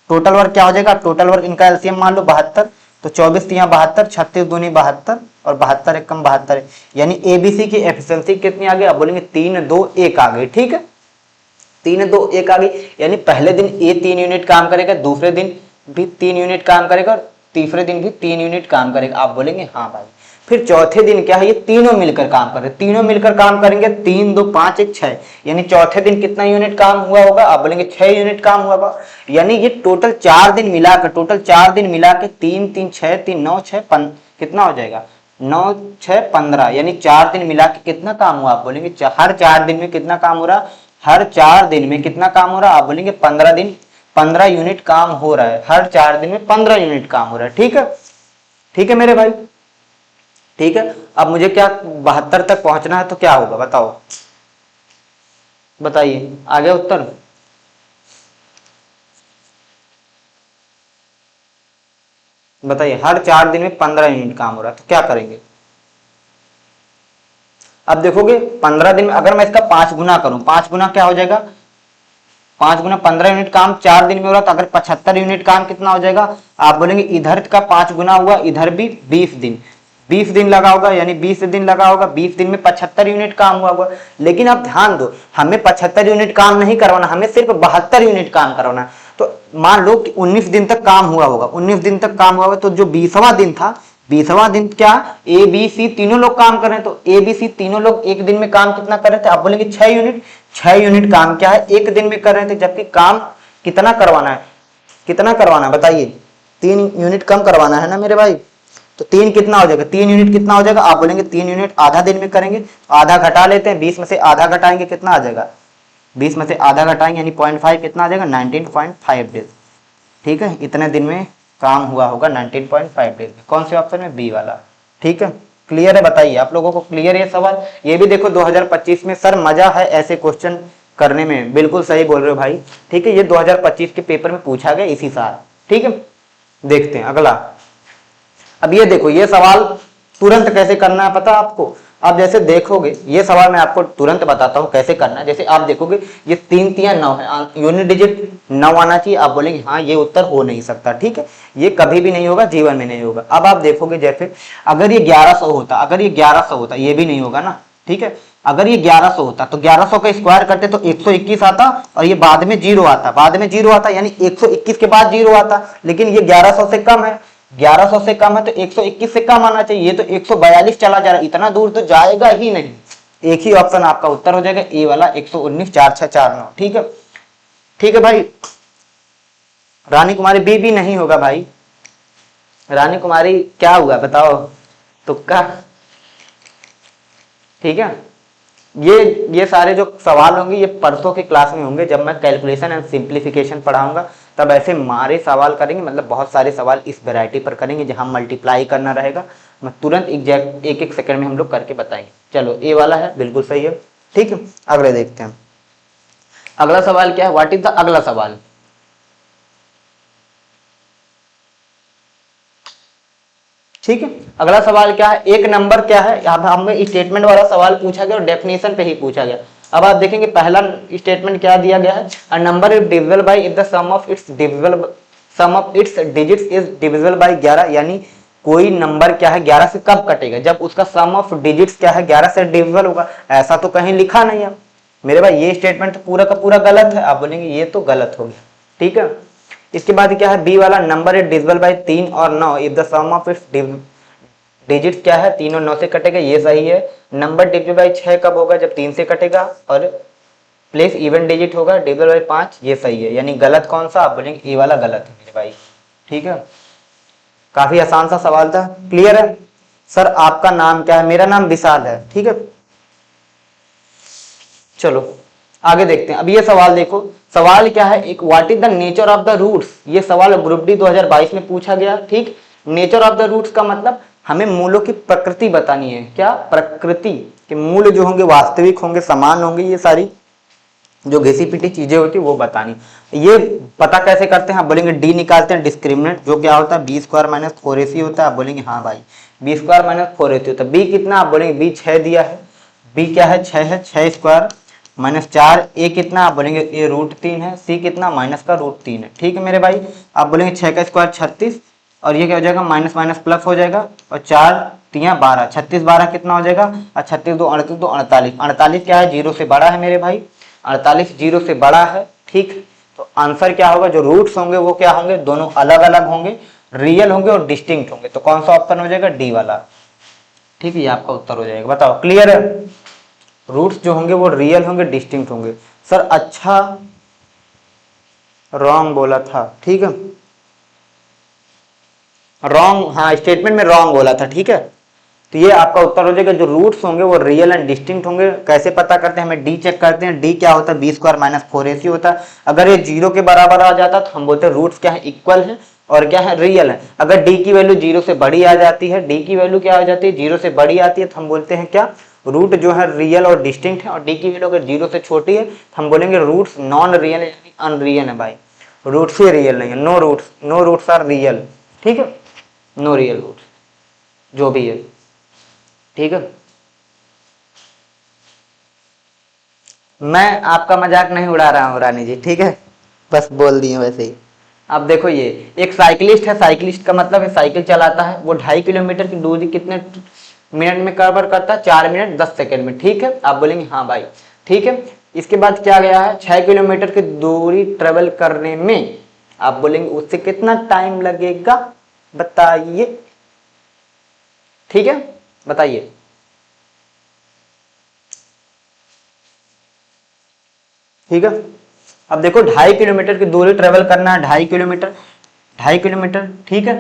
टोटल वर्क क्या हो जाएगा, टोटल वर्क इनका एलसीएम मान लो 72, तो 24 × 72, 36 दूनी 72, और 72 एकम 72 है। यानी ABC की एफिशिएंसी कितनी आ गई, आप बोलेंगे 3, 2, 1 आ गई। ठीक है, 3, 2, 1 आ गई। यानी पहले दिन ए 3 यूनिट काम करेगा, दूसरे दिन भी 3 यूनिट काम करेगा, और तीसरे दिन भी 3 यूनिट काम करेगा। आप बोलेंगे हाँ भाई। फिर चौथे दिन क्या है, ये तीनों मिलकर काम कर रहे, तीनों मिलकर काम करेंगे, 3, 2, 5, 1, 6। यानी चौथे दिन कितना यूनिट काम हुआ होगा, आप बोलेंगे 6 यूनिट काम हुआ होगा। यानी ये टोटल 4 दिन मिलाकर, 3, 3, 6, 3, 9, 6, कितना हो जाएगा, 9, 6, 15। यानी 4 दिन मिला के कितना काम हुआ, आप बोलेंगे हर 4 दिन में कितना काम हो रहा, हर 4 दिन में कितना काम हो रहा, आप बोलेंगे 15 दिन, 15 यूनिट काम हो रहा है, हर 4 दिन में 15 यूनिट काम हो रहा है। ठीक है, ठीक है मेरे भाई, ठीक है। अब मुझे क्या 72 तक पहुंचना है, तो क्या होगा बताओ, बताइए, आ गया उत्तर। बताइए, हर 4 दिन में 15 यूनिट काम हो रहा है, तो क्या करेंगे। अब देखोगे 15 दिन में अगर मैं इसका 5 गुना करूं, 5 गुना क्या हो जाएगा, 5 गुना 15 यूनिट काम 4 दिन में हो रहा, तो अगर 75 यूनिट काम कितना हो जाएगा, आप बोलेंगे इधर का 5 गुना हुआ, इधर भी 20 दिन, 20 दिन लगा होगा, यानी 20 दिन लगा होगा, 20 दिन में 75 यूनिट काम हुआ होगा। लेकिन आप ध्यान दो, हमें 75 यूनिट काम नहीं करवाना, हमें सिर्फ 72 यूनिट काम करवाना। तो मान लो कि 19 दिन तक काम हुआ होगा, 19 दिन तक काम हुआ होगा, तो जो 20वां दिन था, 20वां दिन क्या, ए बी सी तीनों लोग काम कर रहे हैं, तो ए बी सी तीनों लोग एक दिन में काम कितना कर रहे थे, आप बोलेंगे 6 यूनिट। 6 यूनिट काम क्या है, एक दिन में कर रहे थे, जबकि काम कितना करवाना है, कितना करवाना है बताइए, 3 यूनिट कम करवाना है ना मेरे भाई। तो 3 कितना हो जाएगा, 3 यूनिट कितना हो जाएगा, आप बोलेंगे 3 यूनिट आधा दिन में करेंगे, आधा घटा लेते हैं, 20 में से आधा घटाएंगे कितना आ जाएगा, 20 में से आधा घटाएंगे यानी 0.5 कितना आ जाएगा 19.5 डेज। ठीक है, इतने दिन में काम हुआ होगा 19.5 डेज में। कौन से ऑप्शन में? बी वाला। ठीक है, क्लियर है? बताइए आप लोगों को क्लियर है सवाल? ये भी देखो 2025 में सर मजा है ऐसे क्वेश्चन करने में, बिल्कुल सही बोल रहे हो भाई। ठीक है, ये 2025 के पेपर में पूछा गया इसी साल। ठीक है, देखते हैं अगला। अब ये देखो, ये सवाल तुरंत कैसे करना है पता आपको? आप जैसे देखोगे ये सवाल मैं आपको तुरंत बताता हूँ कैसे करना है। जैसे आप देखोगे ये 3 3 9 है, यूनिट डिजिट 9 आना चाहिए। आप बोलेंगे हाँ ये उत्तर हो नहीं सकता। ठीक है, ये कभी भी नहीं होगा, जीवन में नहीं होगा। अब आप देखोगे जैसे अगर ये 1100 होता, अगर ये 1100 होता, ये भी नहीं होगा ना। ठीक है, अगर ये 1100 होता तो 1100 का स्क्वायर करते तो 121 आता और ये बाद में 0 आता, बाद में 0 आता यानी 121 के बाद 0 आता। लेकिन ये 1100 से कम है, 1100 से कम है तो 121 से कम आना चाहिए। ये तो 142 चला जा रहा है, इतना दूर तो जाएगा ही नहीं। एक ही ऑप्शन आपका उत्तर हो जाएगा ए वाला 119 4649। ठीक है, ठीक है भाई। रानी कुमारी बी भी नहीं होगा भाई। रानी कुमारी क्या हुआ बताओ? तुक्का। ठीक है, ये सारे जो सवाल होंगे ये परसों की क्लास में होंगे, जब मैं कैलकुलेशन एंड सिंप्लीफिकेशन पढ़ाऊंगा तब ऐसे मारे सवाल करेंगे। मतलब बहुत सारे सवाल इस वैरायटी पर करेंगे जहां मल्टीप्लाई करना रहेगा। मैं तुरंत एग्जैक्ट एक एक सेकंड में हम लोग करके बताएंगे। चलो ए वाला है, बिल्कुल सही है। ठीक है, अगले देखते हैं। अगला सवाल क्या है? व्हाट इज द अगला सवाल? ठीक है, अगला सवाल क्या है? एक नंबर क्या है? अब हमें स्टेटमेंट वाला सवाल पूछा गया और डेफिनेशन पे ही पूछा गया। अब आप देखेंगे पहला स्टेटमेंट क्या दिया गया है? A number is divisible by if the sum of its digits is divisible by 11। यानी कोई नंबर क्या है 11 से कब कटेगा? जब उसका सम ऑफ डिजिट्स क्या है 11 से डिविजिबल होगा। ऐसा तो कहीं लिखा नहीं है मेरे भाई, ये स्टेटमेंट तो पूरा का पूरा गलत है। आप बोलेंगे ये तो गलत हो गया। ठीक है, इसके बाद क्या है? बी वाला नंबर इज डिविजिबल बाय 3 और 9 if the sum of its digit क्या है 3 और 9 से कटेगा, ये सही है। नंबर डिविजिबल बाय 6 कब होगा? जब 3 से कटेगा। और प्लेस इवन डिजिट होगा डिविजिबल बाय 5, ये सही है। यानी गलत कौन सा? आप बोलेंगे ए वाला गलत है मेरे भाई। ठीक है, काफी आसान सा सवाल था। क्लियर है? सर आपका नाम क्या है? मेरा नाम विशाल है। ठीक है, चलो आगे देखते हैं। अब ये सवाल देखो, सवाल क्या है? एक what is the nature of the roots. ये सवाल ग्रुप डी 2022 में पूछा गया। ठीक, नेचर ऑफ द रूट्स का मतलब हमें मूलों की प्रकृति बतानी है। क्या? प्रकृति के मूल जो होंगे वास्तविक होंगे, समान होंगे, ये सारी जो घिसी पिटी चीजें होती है वो बतानी। ये पता कैसे करते हैं? आप बोलेंगे डी निकालते हैं डिस्क्रिमिनेंट, जो क्या होता है बी स्क्वायर माइनस 4ac होता है। आप बोलेंगे हाँ भाई बी स्क्वायर माइनस 4ac होता है। बी कितना? आप बोलेंगे बी 6 दिया है। बी क्या है? 6 है, 6 स्क्वायर माइनस 4। ए कितना? आप बोलेंगे ए √3 है। सी कितना? माइनस का √3 है। ठीक है मेरे भाई, आप बोलेंगे 6 का स्क्वायर 36 और ये क्या हो जाएगा? माइनस माइनस प्लस हो जाएगा और 4 3 12, 36 12 कितना हो जाएगा? और 36 2 38 2 48। 48 क्या है? 0 से बड़ा है मेरे भाई। 48 0 से बड़ा है। ठीक, तो आंसर क्या होगा? जो रूट्स होंगे वो क्या होंगे? दोनों अलग अलग होंगे, रियल होंगे और डिस्टिंक्ट होंगे। तो कौन सा ऑप्शन हो जाएगा? डी वाला। ठीक है, ये आपका उत्तर हो जाएगा। बताओ क्लियर है? रूट्स जो होंगे वो रियल होंगे, डिस्टिंक्ट होंगे। सर अच्छा रॉन्ग बोला था। ठीक है, रॉन्ग, हाँ स्टेटमेंट में रॉन्ग बोला था। ठीक है, तो ये आपका उत्तर हो जाएगा। जो रूट्स होंगे वो रियल एंड डिस्टिंक्ट होंगे। कैसे पता करते हैं? हमें डी चेक करते हैं। डी क्या होता है? बी स्क्वायर माइनस 4ac होता है। अगर ये 0 के बराबर आ जाता तो हम बोलते हैं रूट्स क्या है? इक्वल है और क्या है? रियल है। अगर डी की वैल्यू 0 से बड़ी आ जाती है, डी की वैल्यू क्या हो जाती है? 0 से बड़ी आती है, तो हम बोलते हैं क्या? रूट जो है रियल और डिस्टिंक्ट है। और डी की वैल्यू अगर 0 से छोटी है तो हम बोलेंगे रूट्स नॉन रियल यानी अनरियल है भाई। रूट्स ही रियल नहीं है। No roots are real. ठीक है, नो रियल रूट्स जो भी है। ठीक है, मैं आपका मजाक नहीं उड़ा रहा हूँ रानी जी। ठीक है, बस बोल दिए वैसे ही। अब देखो ये एक साइकिलिस्ट है। साइकिलिस्ट का मतलब है साइकिल चलाता है। वो 2.5 किलोमीटर की दूरी कितने मिनट में कवर करता है? 4 मिनट 10 सेकंड में। ठीक है, आप बोलेंगे हाँ भाई। ठीक है, इसके बाद क्या गया है? 6 किलोमीटर की दूरी ट्रेवल करने में आप बोलेंगे उससे कितना टाइम लगेगा? बताइए। ठीक है, बताइए। ठीक है, अब देखो 2.5 किलोमीटर की दूरी ट्रेवल करना है। 2.5 किलोमीटर, 2.5 किलोमीटर। ठीक है,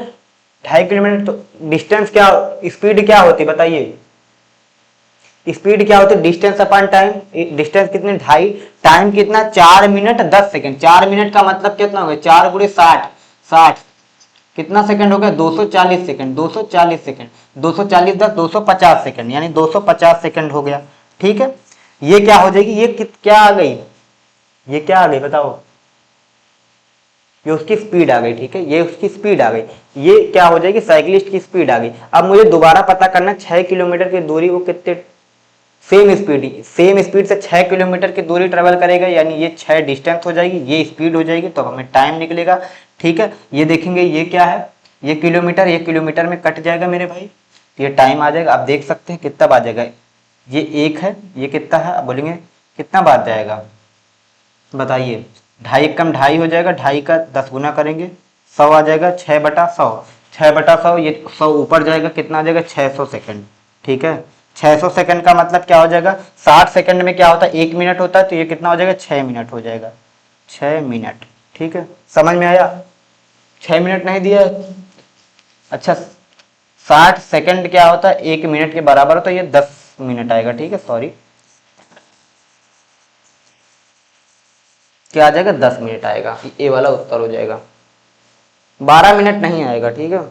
2.5 किलोमीटर तो डिस्टेंस क्या, स्पीड क्या होती है बताइए? स्पीड क्या होती है, डिस्टेंस अपॉन टाइम। डिस्टेंस कितनी, 2.5, टाइम कितना 4 मिनट 10 सेकंड। 4 मिनट का मतलब कितना हो गया, 4 गुणे 60, 60 कितना सेकंड हो गया, 240 सेकंड, 240 सेकंड, 240 10 250 सेकंड, यानी 250 सेकंड हो गया। ठीक है, ये क्या हो जाएगी, ये क्या आ गई, ये क्या आ गई बताओ, ये उसकी स्पीड आ गई। ठीक है, ये उसकी स्पीड आ गई, ये क्या हो जाएगी, साइकिलिस्ट की स्पीड आ गई। अब मुझे दोबारा पता करना 6 किलोमीटर की दूरी वो कितने, सेम स्पीड से 6 किलोमीटर की दूरी ट्रेवल करेगा, यानी ये 6 डिस्टेंस हो जाएगी, ये स्पीड हो जाएगी, तो हमें टाइम निकलेगा। ठीक है, ये देखेंगे ये क्या है, ये किलोमीटर में कट जाएगा मेरे भाई, ये टाइम आ जाएगा। आप देख सकते हैं कितना बार जाएगा, ये 1 है, ये कितना है, आप बोलेंगे कितना बार जाएगा बताइए, 2.5 कम 2.5 हो जाएगा, 2.5 का 10 गुना करेंगे 100 आ जाएगा, 6/100, 6/100, ये 100 ऊपर जाएगा, कितना आ जाएगा 600 सेकंड। ठीक है, 600 सेकंड का मतलब क्या हो जाएगा, 60 सेकंड में क्या होता है 1 मिनट होता है, तो ये कितना हो जाएगा 6 मिनट हो जाएगा, 6 मिनट। ठीक है, समझ में आया, 6 मिनट नहीं दिया। अच्छा, 60 सेकंड क्या होता है 1 मिनट के बराबर, तो ये 10 मिनट आएगा। ठीक है, सॉरी, क्या आ जाएगा 10 मिनट आएगा, ए वाला उत्तर हो जाएगा, 12 मिनट नहीं आएगा। ठीक है,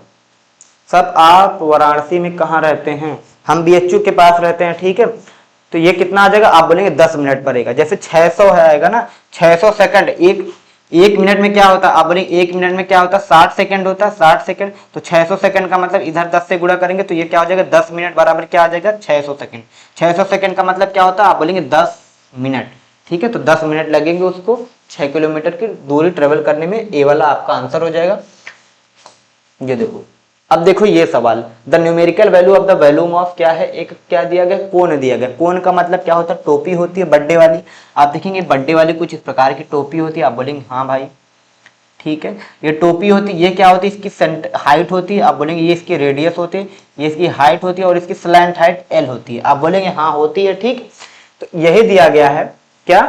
सब आप वाराणसी में कहाँ रहते हैं, हम बीएचयू के पास रहते हैं। ठीक है, तो ये कितना आ जाएगा, आप बोलेंगे 10 मिनट पड़ेगा, जैसे 600 है आएगा ना, 600 सेकंड, एक मिनट में क्या होता है, आप बोलेंगे 1 मिनट में क्या होता है 60 सेकंड होता है, 60 सेकंड, तो 600 सेकंड का मतलब इधर 10 से गुणा करेंगे, तो ये क्या हो जाएगा 10 मिनट बराबर क्या आ जाएगा 600 सेकंड। 600 सेकंड का मतलब क्या होता है, आप बोलेंगे 10 मिनट। ठीक है, तो 10 मिनट लगेंगे उसको 6 किलोमीटर की दूरी ट्रेवल करने में, ए वाला आपका आंसर हो जाएगा। ये देखो, अब देखो ये सवाल, the numerical value of the volume of क्या है, एक क्या दिया गया, कोन दिया गया। कोन का मतलब क्या होता है, टोपी होती है बर्थडे वाली। आप देखेंगे बर्थडे वाली कुछ इस प्रकार की टोपी होती है, आप बोलेंगे हाँ भाई ठीक है, ये टोपी होती है, ये क्या होती है, इसकी हाइट होती है, आप बोलेंगे ये इसकी रेडियस होती है, ये इसकी हाइट होती है, और इसकी स्लैंट हाइट एल होती है, आप बोलेंगे हाँ होती है। ठीक, तो यही दिया गया है क्या,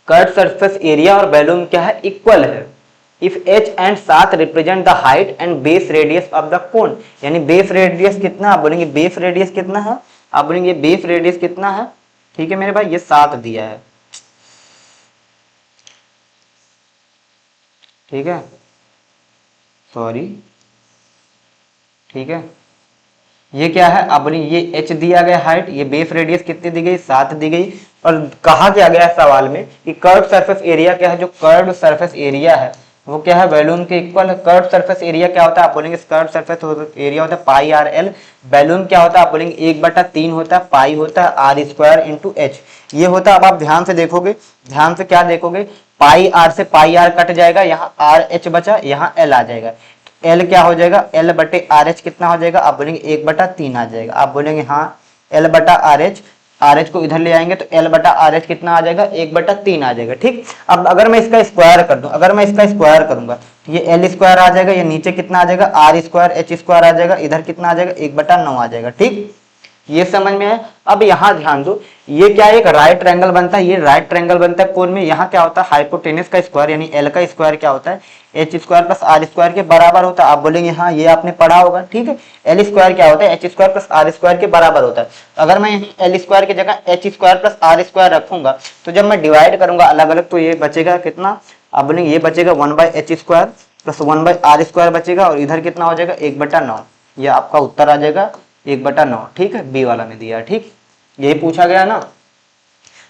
कर्व सरफेस एरिया और वॉल्यूम क्या है, इक्वल है if h and 7 represent the height and base radius of the cone. यानी बेस रेडियस कितना, आप बोलेंगे बेस रेडियस कितना है, आप बोलेंगे बेस रेडियस कितना है। ठीक है मेरे भाई, ये 7 दिया है। ठीक है, सॉरी, ठीक है, ये क्या है, अब ये h दिया गया हाइट, ये बेस रेडियस कितनी दी गई 7 दी गई, और कहा क्या गया सवाल में कि कर्व सरफेस एरिया क्या है, जो कर्व सरफेस एरिया है वो क्या है, बैलून के इक्वल है। कर्व सरफेस एरिया क्या होता है, आप बोलेंगे कर्व सरफेस एरिया होता है पाई आर एल, बैलून क्या होता है, आप बोलेंगे 1/3 होता है, पाई होता है आर स्क्वायर इंटू एच, ये होता है। अब आप ध्यान से देखोगे, ध्यान से क्या देखोगे, पाई आर से पाई आर कट जाएगा, यहाँ आर एच बचा, यहाँ एल आ जाएगा, एल क्या हो जाएगा, एल बटे आर एच कितना हो जाएगा, आप बोलेंगे 1/3 आ जाएगा, आप बोलेंगे हाँ एल बटा आर एच को इधर ले आएंगे तो एल बटा आर एच कितना आ जाएगा 1/3 आ जाएगा। ठीक, अब अगर मैं इसका स्क्वायर कर दूं, अगर मैं इसका स्क्वायर करूंगा तो ये एल स्क्वायर आ जाएगा, ये नीचे कितना आ जाएगा आर स्क्वायर एच स्क्वायर आ जाएगा, इधर कितना आ जाएगा 1/9 आ जाएगा। ठीक, ये समझ में है। अब यहाँ ध्यान दो, ये क्या एक राइट ट्रायंगल बनता है, ये राइट ट्रायंगल बनता है कोण में, यहाँ क्या होता है हाइपोटेनस का स्क्वायर यानी एल का स्क्वायर क्या होता है H square plus R square के बराबर होता है। आप बोलेंगे हाँ ये आपने पढ़ा होगा। ठीक है, एल स्क्वायर क्या होता है H square plus R square के बराबर होता है। अगर मैं एल स्क्वायर की जगह H square plus R square रखूंगा तो जब मैं डिवाइड करूंगा अलग अलग तो ये बचेगा कितना, आप बोलेंगे ये बचेगा 1/h square plus 1/r square बचेगा, और इधर कितना हो जाएगा 1/9, ये आपका उत्तर आ जाएगा 1/9। ठीक है, बी वाला में दिया। ठीक, यही पूछा गया ना,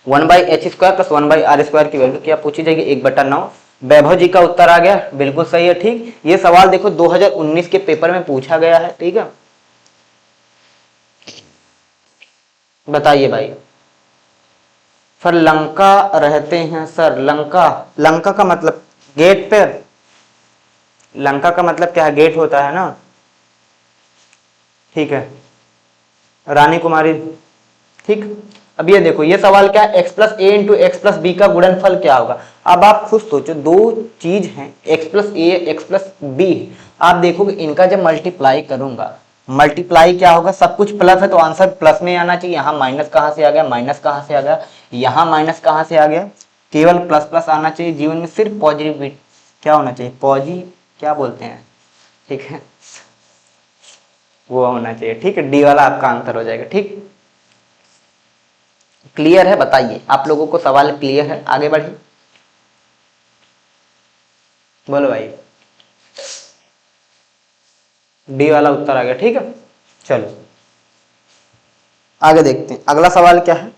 1/h square plus 1/r square की वैल्यू क्या पूछी जाएगी 1/9। वैभव जी का उत्तर आ गया, बिल्कुल सही है। ठीक, ये सवाल देखो 2019 के पेपर में पूछा गया है। ठीक है, बताइए भाई, सर लंका रहते हैं, सर लंका, लंका का मतलब गेट पे, लंका का मतलब क्या है गेट होता है ना। ठीक है, रानी कुमारी। ठीक, अब ये देखो ये सवाल क्या है, x प्लस ए इंटू एक्स प्लस बी का गुणनफल क्या होगा। अब आप खुद सोचो, दो चीज हैं x प्लस ए एक्स प्लस बी, आप देखोगे इनका जब मल्टीप्लाई करूंगा, मल्टीप्लाई क्या होगा, सब कुछ प्लस है तो आंसर प्लस में आना चाहिए। यहाँ माइनस कहाँ से आ गया, माइनस कहाँ से आ गया, यहाँ माइनस कहाँ से आ गया, केवल प्लस प्लस आना चाहिए। जीवन में सिर्फ पॉजिटिव क्या होना चाहिए, क्या बोलते हैं, ठीक है वो होना चाहिए। ठीक है, डी वाला आपका आंसर हो जाएगा। ठीक, क्लियर है? बताइए, आप लोगों को सवाल क्लियर है? आगे बढ़िए, बोलो भाई। डी वाला उत्तर आ गया, ठीक है। चलो आगे देखते हैं, अगला सवाल क्या है।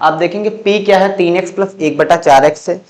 आप देखेंगे P क्या है, 3x प्लस 1/4x है।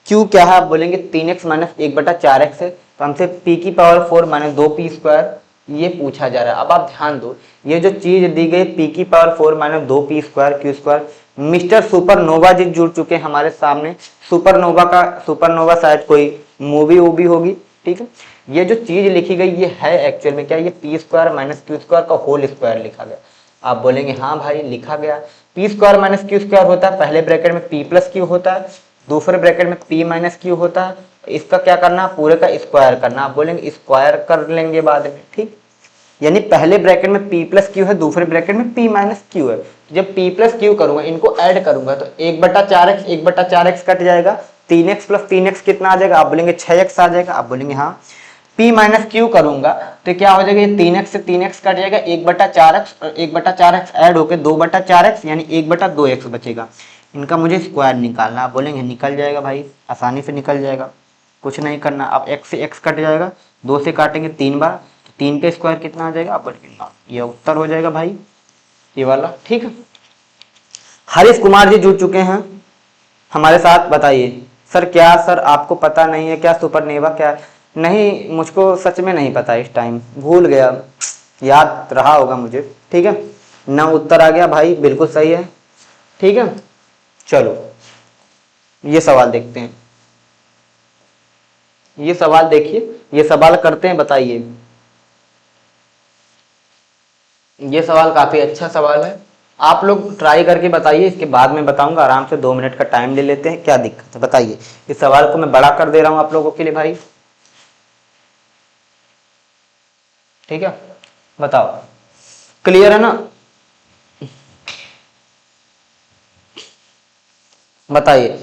Q क्या है, आप बोलेंगे 3x माइनस 1/4x है। तो हमसे P की पावर 4 माइनस 2p² ये पूछा जा रहा है। अब आप ध्यान दो, ये जो चीज दी गई P की power 4 minus 2p² Q², mister Supernova ji जुड़ चुके हैं हमारे सामने। सुपरनोवा शायद कोई मूवी वूवी होगी, ठीक है। ये जो चीज लिखी गई ये है एक्चुअल में क्या, ये p² माइनस Q² का होल स्क्वायर लिखा गया। आप बोलेंगे हाँ भाई लिखा गया, p² माइनस Q² होता है, पहले ब्रैकेट में p प्लस क्यू होता है, दूसरे ब्रैकेट में p माइनस क्यू होता है। इसका क्या करना, पूरे का स्क्वायर करना। आप बोलेंगे स्क्वायर कर लेंगे बाद में, ठीक। यानी पहले ब्रैकेट में p प्लस क्यू है, दूसरे ब्रैकेट में p माइनस क्यू है। जब p प्लस क्यू करूंगा, इनको ऐड करूंगा तो 1/4x 1/4x कट जाएगा, 3x प्लस 3x कितना आ जाएगा, आप बोलेंगे 6x आ जाएगा। आप बोलेंगे हाँ। p माइनस क्यू करूंगा तो क्या हो जाएगा, ये 3x से 3x कट जाएगा, 1/4x और 1/4x ऐड होकर 2/4x यानी 1/2x बचेगा। इनका मुझे स्क्वायर निकालना। आप बोलेंगे निकल जाएगा भाई, आसानी से निकल जाएगा, कुछ नहीं करना। अब x से x कट जाएगा, 2 से काटेंगे 3 बार, 3 का स्क्वायर कितना आ जाएगा, आप बोलेंगे ये उत्तर हो जाएगा भाई, ये वाला, ठीक है। हरीश कुमार जी जुड़ चुके हैं हमारे साथ। बताइए सर, क्या सर आपको पता नहीं है क्या सुपरनोवा क्या है? नहीं, मुझको सच में नहीं पता, इस टाइम भूल गया, याद रहा होगा मुझे, ठीक है ना। उत्तर आ गया भाई, बिल्कुल सही है, ठीक है। चलो ये सवाल देखते हैं, ये सवाल देखिए, ये सवाल करते हैं, बताइए। ये सवाल काफी अच्छा सवाल है, आप लोग ट्राई करके बताइए, इसके बाद में बताऊंगा। आराम से 2 मिनट का टाइम ले लेते हैं, क्या दिक्कत है बताइए। इस सवाल को मैं बड़ा कर दे रहा हूं आप लोगों के लिए भाई, ठीक है। बताओ, क्लियर है ना? बताइए।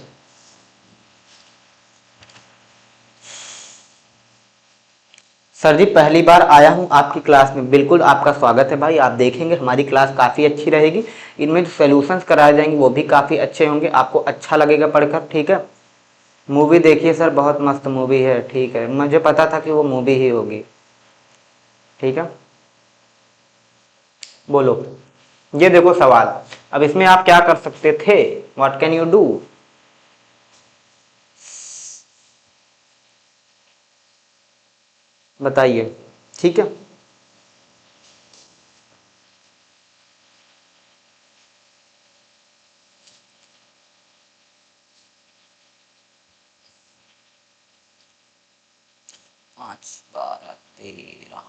सर जी पहली बार आया हूं आपकी क्लास में, बिल्कुल आपका स्वागत है भाई। आप देखेंगे हमारी क्लास काफ़ी अच्छी रहेगी, इनमें जो सॉल्यूशंस कराए जाएंगे वो भी काफ़ी अच्छे होंगे, आपको अच्छा लगेगा पढ़कर, ठीक है। मूवी देखिए सर, बहुत मस्त मूवी है, ठीक है, मुझे पता था कि वो मूवी ही होगी, ठीक है। बोलो, ये देखो सवाल, अब इसमें आप क्या कर सकते थे, व्हाट कैन यू डू। बताइए, ठीक है। पाँच 12 13,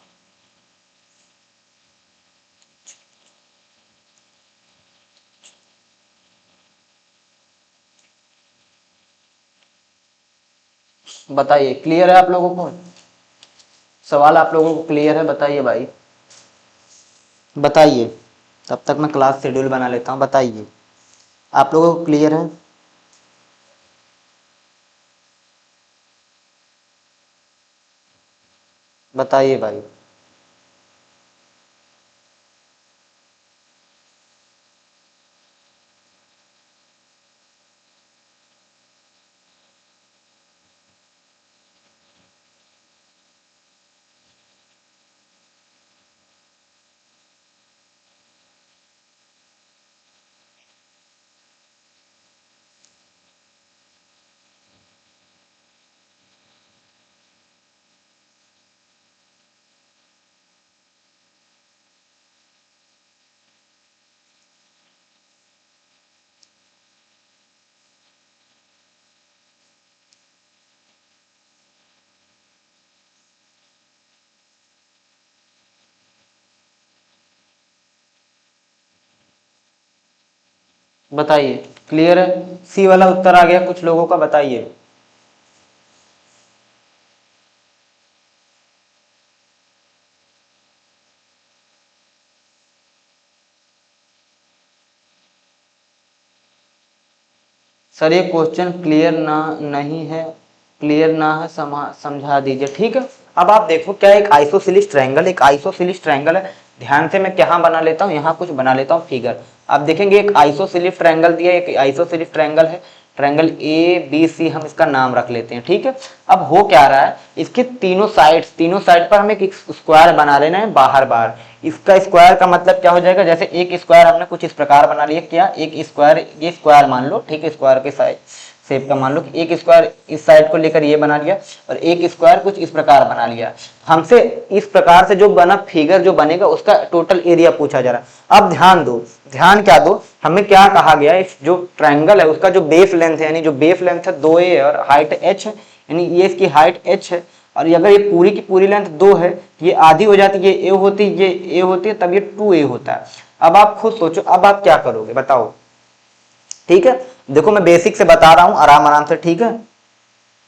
बताइए क्लियर है आप लोगों को, सवाल आप लोगों को क्लियर है? बताइए भाई, बताइए, तब तक मैं क्लास शेड्यूल बना लेता हूँ। बताइए आप लोगों को क्लियर है? बताइए भाई। बताइए क्लियर है? सी वाला उत्तर आ गया कुछ लोगों का, बताइए। सर ये क्वेश्चन क्लियर ना नहीं है, क्लियर ना है, समझा दीजिए, ठीक है। अब आप देखो क्या, एक आइसोसेलिस ट्रायंगल है, ध्यान से मैं क्या बना लेता हूँ, यहाँ कुछ बना लेता हूँ फिगर। आप देखेंगे एक आइसोसेलिस ट्रायंगल दिया है, एक आइसोसेलिस ट्रायंगल है, ट्रायंगल ए बी सी, हम इसका नाम रख लेते हैं, ठीक है। अब हो क्या रहा है, इसके तीनों साइड पर हमें एक स्क्वायर बना लेना है बाहर बाहर। इसका स्क्वायर का मतलब क्या हो जाएगा, जैसे एक स्क्वायर हमने कुछ इस प्रकार बना लिया, क्या एक स्क्वायर, ये स्क्वायर मान लो, ठीक है, स्क्वायर के साइड शेप का मान लो कि एक स्क्वायर इस साइड को लेकर ये बना लिया और एक स्क्वायर कुछ इस प्रकार बना लिया। हमसे इस प्रकार से जो बना फिगर जो बनेगा उसका टोटल एरिया पूछा जा रहा है। अब ध्यान दो, ध्यान क्या दो, हमें क्या कहा गया है, जो ट्रायंगल है उसका जो बेस लेंथ है, यानी जो बेस लेंथ है 2a और हाइट h है, यानी ये इसकी हाइट h है, और अगर ये पूरी की पूरी लेंथ 2 है, ये आधी हो जाती है, ये a होती है, ये a होती है, तब ये 2a होता है। अब आप खुद सोचो, अब आप क्या करोगे बताओ, ठीक है। देखो मैं बेसिक से बता रहा हूं आराम आराम से, ठीक है,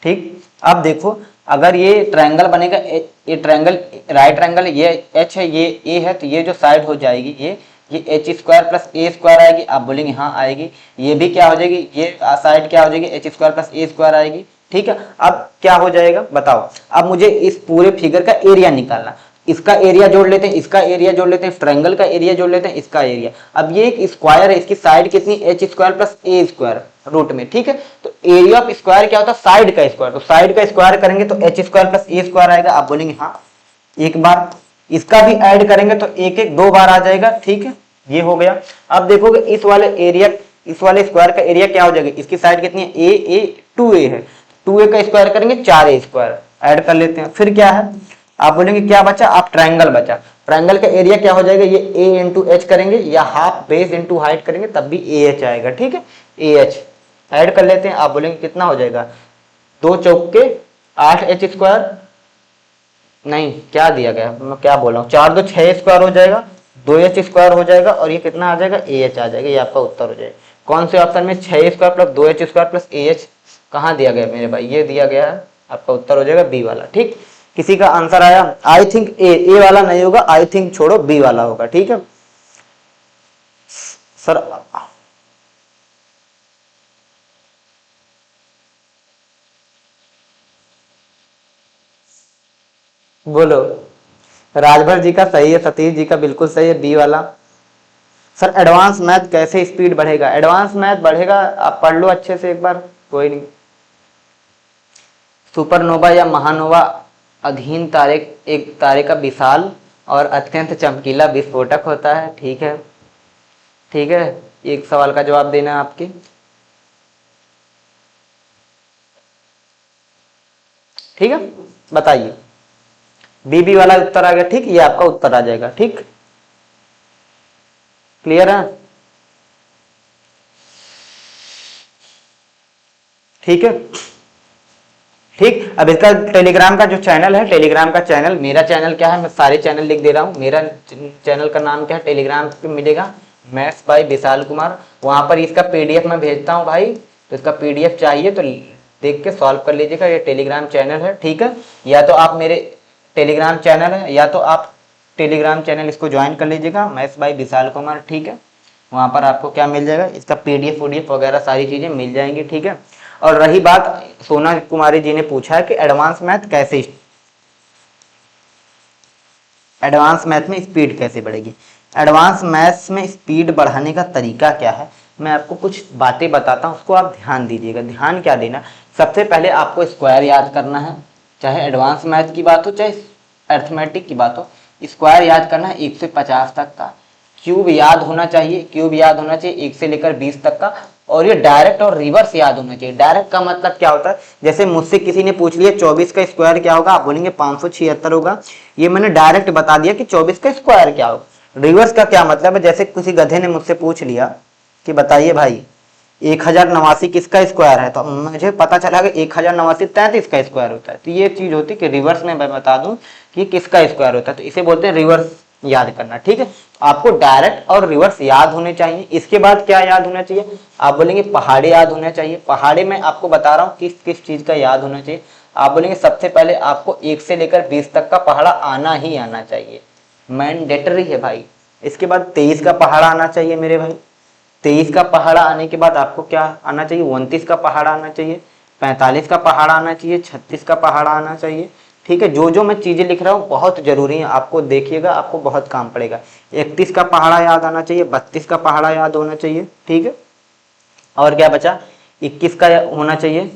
ठीक। अब देखो अगर ये ट्रायंगल बनेगा, ये ट्रायंगल राइट ट्रायंगल, ये h है, ये a है, तो ये जो साइड हो जाएगी ये एच स्क्वायर प्लस ए स्क्वायर आएगी। आप बोलेंगे हाँ आएगी। ये भी क्या हो जाएगी, ये साइड क्या हो जाएगी, एच स्क्वायर प्लस ए स्क्वायर आएगी, ठीक है। अब क्या हो जाएगा बताओ, अब मुझे इस पूरे फिगर का एरिया निकालना, इसका एरिया जोड़ लेते हैं, इसका एरिया जोड़ लेते हैं, ट्रायंगल का एरिया जोड़ लेते हैं, इसका एरिया। अब ये एक स्क्वायर है, इसकी साइड कितनी, एच स्क्वायर प्लस ए स्क्वायर रूट में, ठीक है। तो एरिया ऑफ स्क्वायर क्या होता है, साइड का स्क्वायर, तो साइड का स्क्वायर करेंगे तो एच स्क्वायर प्लस ए स्क्वायर आएगा। आप बोलेंगे हाँ, एक बार इसका भी ऐड करेंगे तो एक एक दो बार आ जाएगा, ठीक है, ये हो गया। अब देखोगे इस वाले एरिया, इस वाले स्क्वायर का एरिया क्या हो जाएगा, इसकी साइड कितनी है, ए 2a है, 2a का स्क्वायर करेंगे 4a स्क्वायर, ऐड कर लेते हैं। फिर क्या है, आप बोलेंगे क्या बचा, आप ट्रायंगल बचा, ट्रायंगल का एरिया क्या हो जाएगा, ये a इंटू एच करेंगे या हाफ बेस इंटू हाइट करेंगे तब भी AH आएगा, ठीक है, AH ऐड कर लेते हैं। आप बोलेंगे कितना हो जाएगा, 2 चौके 8h स्क्वायर, नहीं क्या दिया गया, मैं क्या बोल रहा हूँ, 4 2 6 स्क्वायर हो जाएगा, 2h स्क्वायर हो जाएगा और ये कितना आ जाएगा, AH आ जाएगा। ये आपका उत्तर हो जाएगा। कौन से ऑप्शन में, 6 square plus 2h square plus AH कहाँ दिया गया मेरे भाई, ये दिया गया है, आपका उत्तर हो जाएगा बी वाला, ठीक। किसी का आंसर आया, आई थिंक ए वाला नहीं होगा, आई थिंक छोड़ो बी वाला होगा, ठीक है सर। बोलो, राजभर जी का सही है, सतीश जी का बिल्कुल सही है, बी वाला। सर एडवांस मैथ कैसे स्पीड बढ़ेगा, एडवांस मैथ बढ़ेगा, आप पढ़ लो अच्छे से एक बार, कोई नहीं। सुपरनोवा या महानोवा अधीन तारे, एक तारे का विशाल और अत्यंत चमकीला विस्फोटक होता है, ठीक है, ठीक है। एक सवाल का जवाब देना है आपके, ठीक है, बताइए। बीबी वाला उत्तर आ गया, ठीक, ये आपका उत्तर आ जाएगा, ठीक, क्लियर है, ठीक है, ठीक। अब इसका टेलीग्राम का जो चैनल है, टेलीग्राम का चैनल, मेरा चैनल क्या है, मैं सारे चैनल लिख दे रहा हूँ। मेरा चैनल का नाम क्या है, टेलीग्राम पे मिलेगा मैथ्स बाय विशाल कुमार, वहां पर इसका PDF मैं भेजता हूँ भाई, तो इसका PDF चाहिए तो देख के सॉल्व कर लीजिएगा। ये टेलीग्राम चैनल है, ठीक है, या तो आप मेरे टेलीग्राम चैनल है, या तो आप टेलीग्राम चैनल इसको ज्वाइन कर लीजिएगा, मैथ्स बाय विशाल कुमार, ठीक है। वहां पर आपको क्या मिल जाएगा, इसका PDF वगैरह सारी चीजें मिल जाएंगी, ठीक है। और रही बात, सोना कुमारी जी ने पूछा है कि एडवांस मैथ कैसे, एडवांस मैथ में स्पीड कैसे बढ़ेगी। एडवांस मैथ्स में स्पीड बढ़ाने का तरीका क्या है, मैं आपको कुछ बातें बताता हूँ, उसको आप ध्यान दीजिएगा। ध्यान क्या देना, सबसे पहले आपको स्क्वायर याद करना है, चाहे एडवांस मैथ की बात हो चाहे अर्थमेटिक की बात हो, स्क्वायर याद करना है 1 से 50 तक का। क्यूब याद होना चाहिए, क्यूब याद होना चाहिए 1 से लेकर 20 तक का। और ये डायरेक्ट और रिवर्स याद होना चाहिए। डायरेक्ट का मतलब क्या होता है, जैसे मुझसे किसी ने पूछ लिया 24 का स्क्वायर क्या होगा, आप बोलेंगे 576 होगा, ये मैंने डायरेक्ट बता दिया कि 24 का स्क्वायर क्या होगा। रिवर्स का क्या मतलब है, जैसे किसी गधे ने मुझसे पूछ लिया कि बताइए भाई 1089 किसका स्क्वायर है, तो मुझे पता चला कि 1089 33 का स्क्वायर होता है। तो ये चीज होती है कि रिवर्स में मैं बता दूं कि किसका स्क्वायर होता है, तो इसे बोलते हैं रिवर्स याद करना, ठीक है। आपको डायरेक्ट और रिवर्स याद होने चाहिए। इसके बाद क्या याद होना चाहिए, आप बोलेंगे पहाड़े याद होना चाहिए। पहाड़े में आपको बता रहा हूँ किस किस चीज का याद होना चाहिए। आप बोलेंगे सबसे पहले आपको 1 से लेकर 20 तक का पहाड़ा आना ही आना चाहिए, मैंडेटरी है भाई। इसके बाद 23 का पहाड़ा आना चाहिए मेरे भाई। 23 का पहाड़ा आने के बाद आपको क्या आना चाहिए, 29 का पहाड़ा आना चाहिए, 45 का पहाड़ा आना चाहिए, 36 का पहाड़ा आना चाहिए, ठीक है। जो जो मैं चीजें लिख रहा हूँ बहुत जरूरी है, आपको देखिएगा, आपको बहुत काम पड़ेगा। 31 का पहाड़ा याद आना चाहिए, 32 का पहाड़ा याद होना चाहिए, ठीक है। और क्या बचा, 21 का होना चाहिए,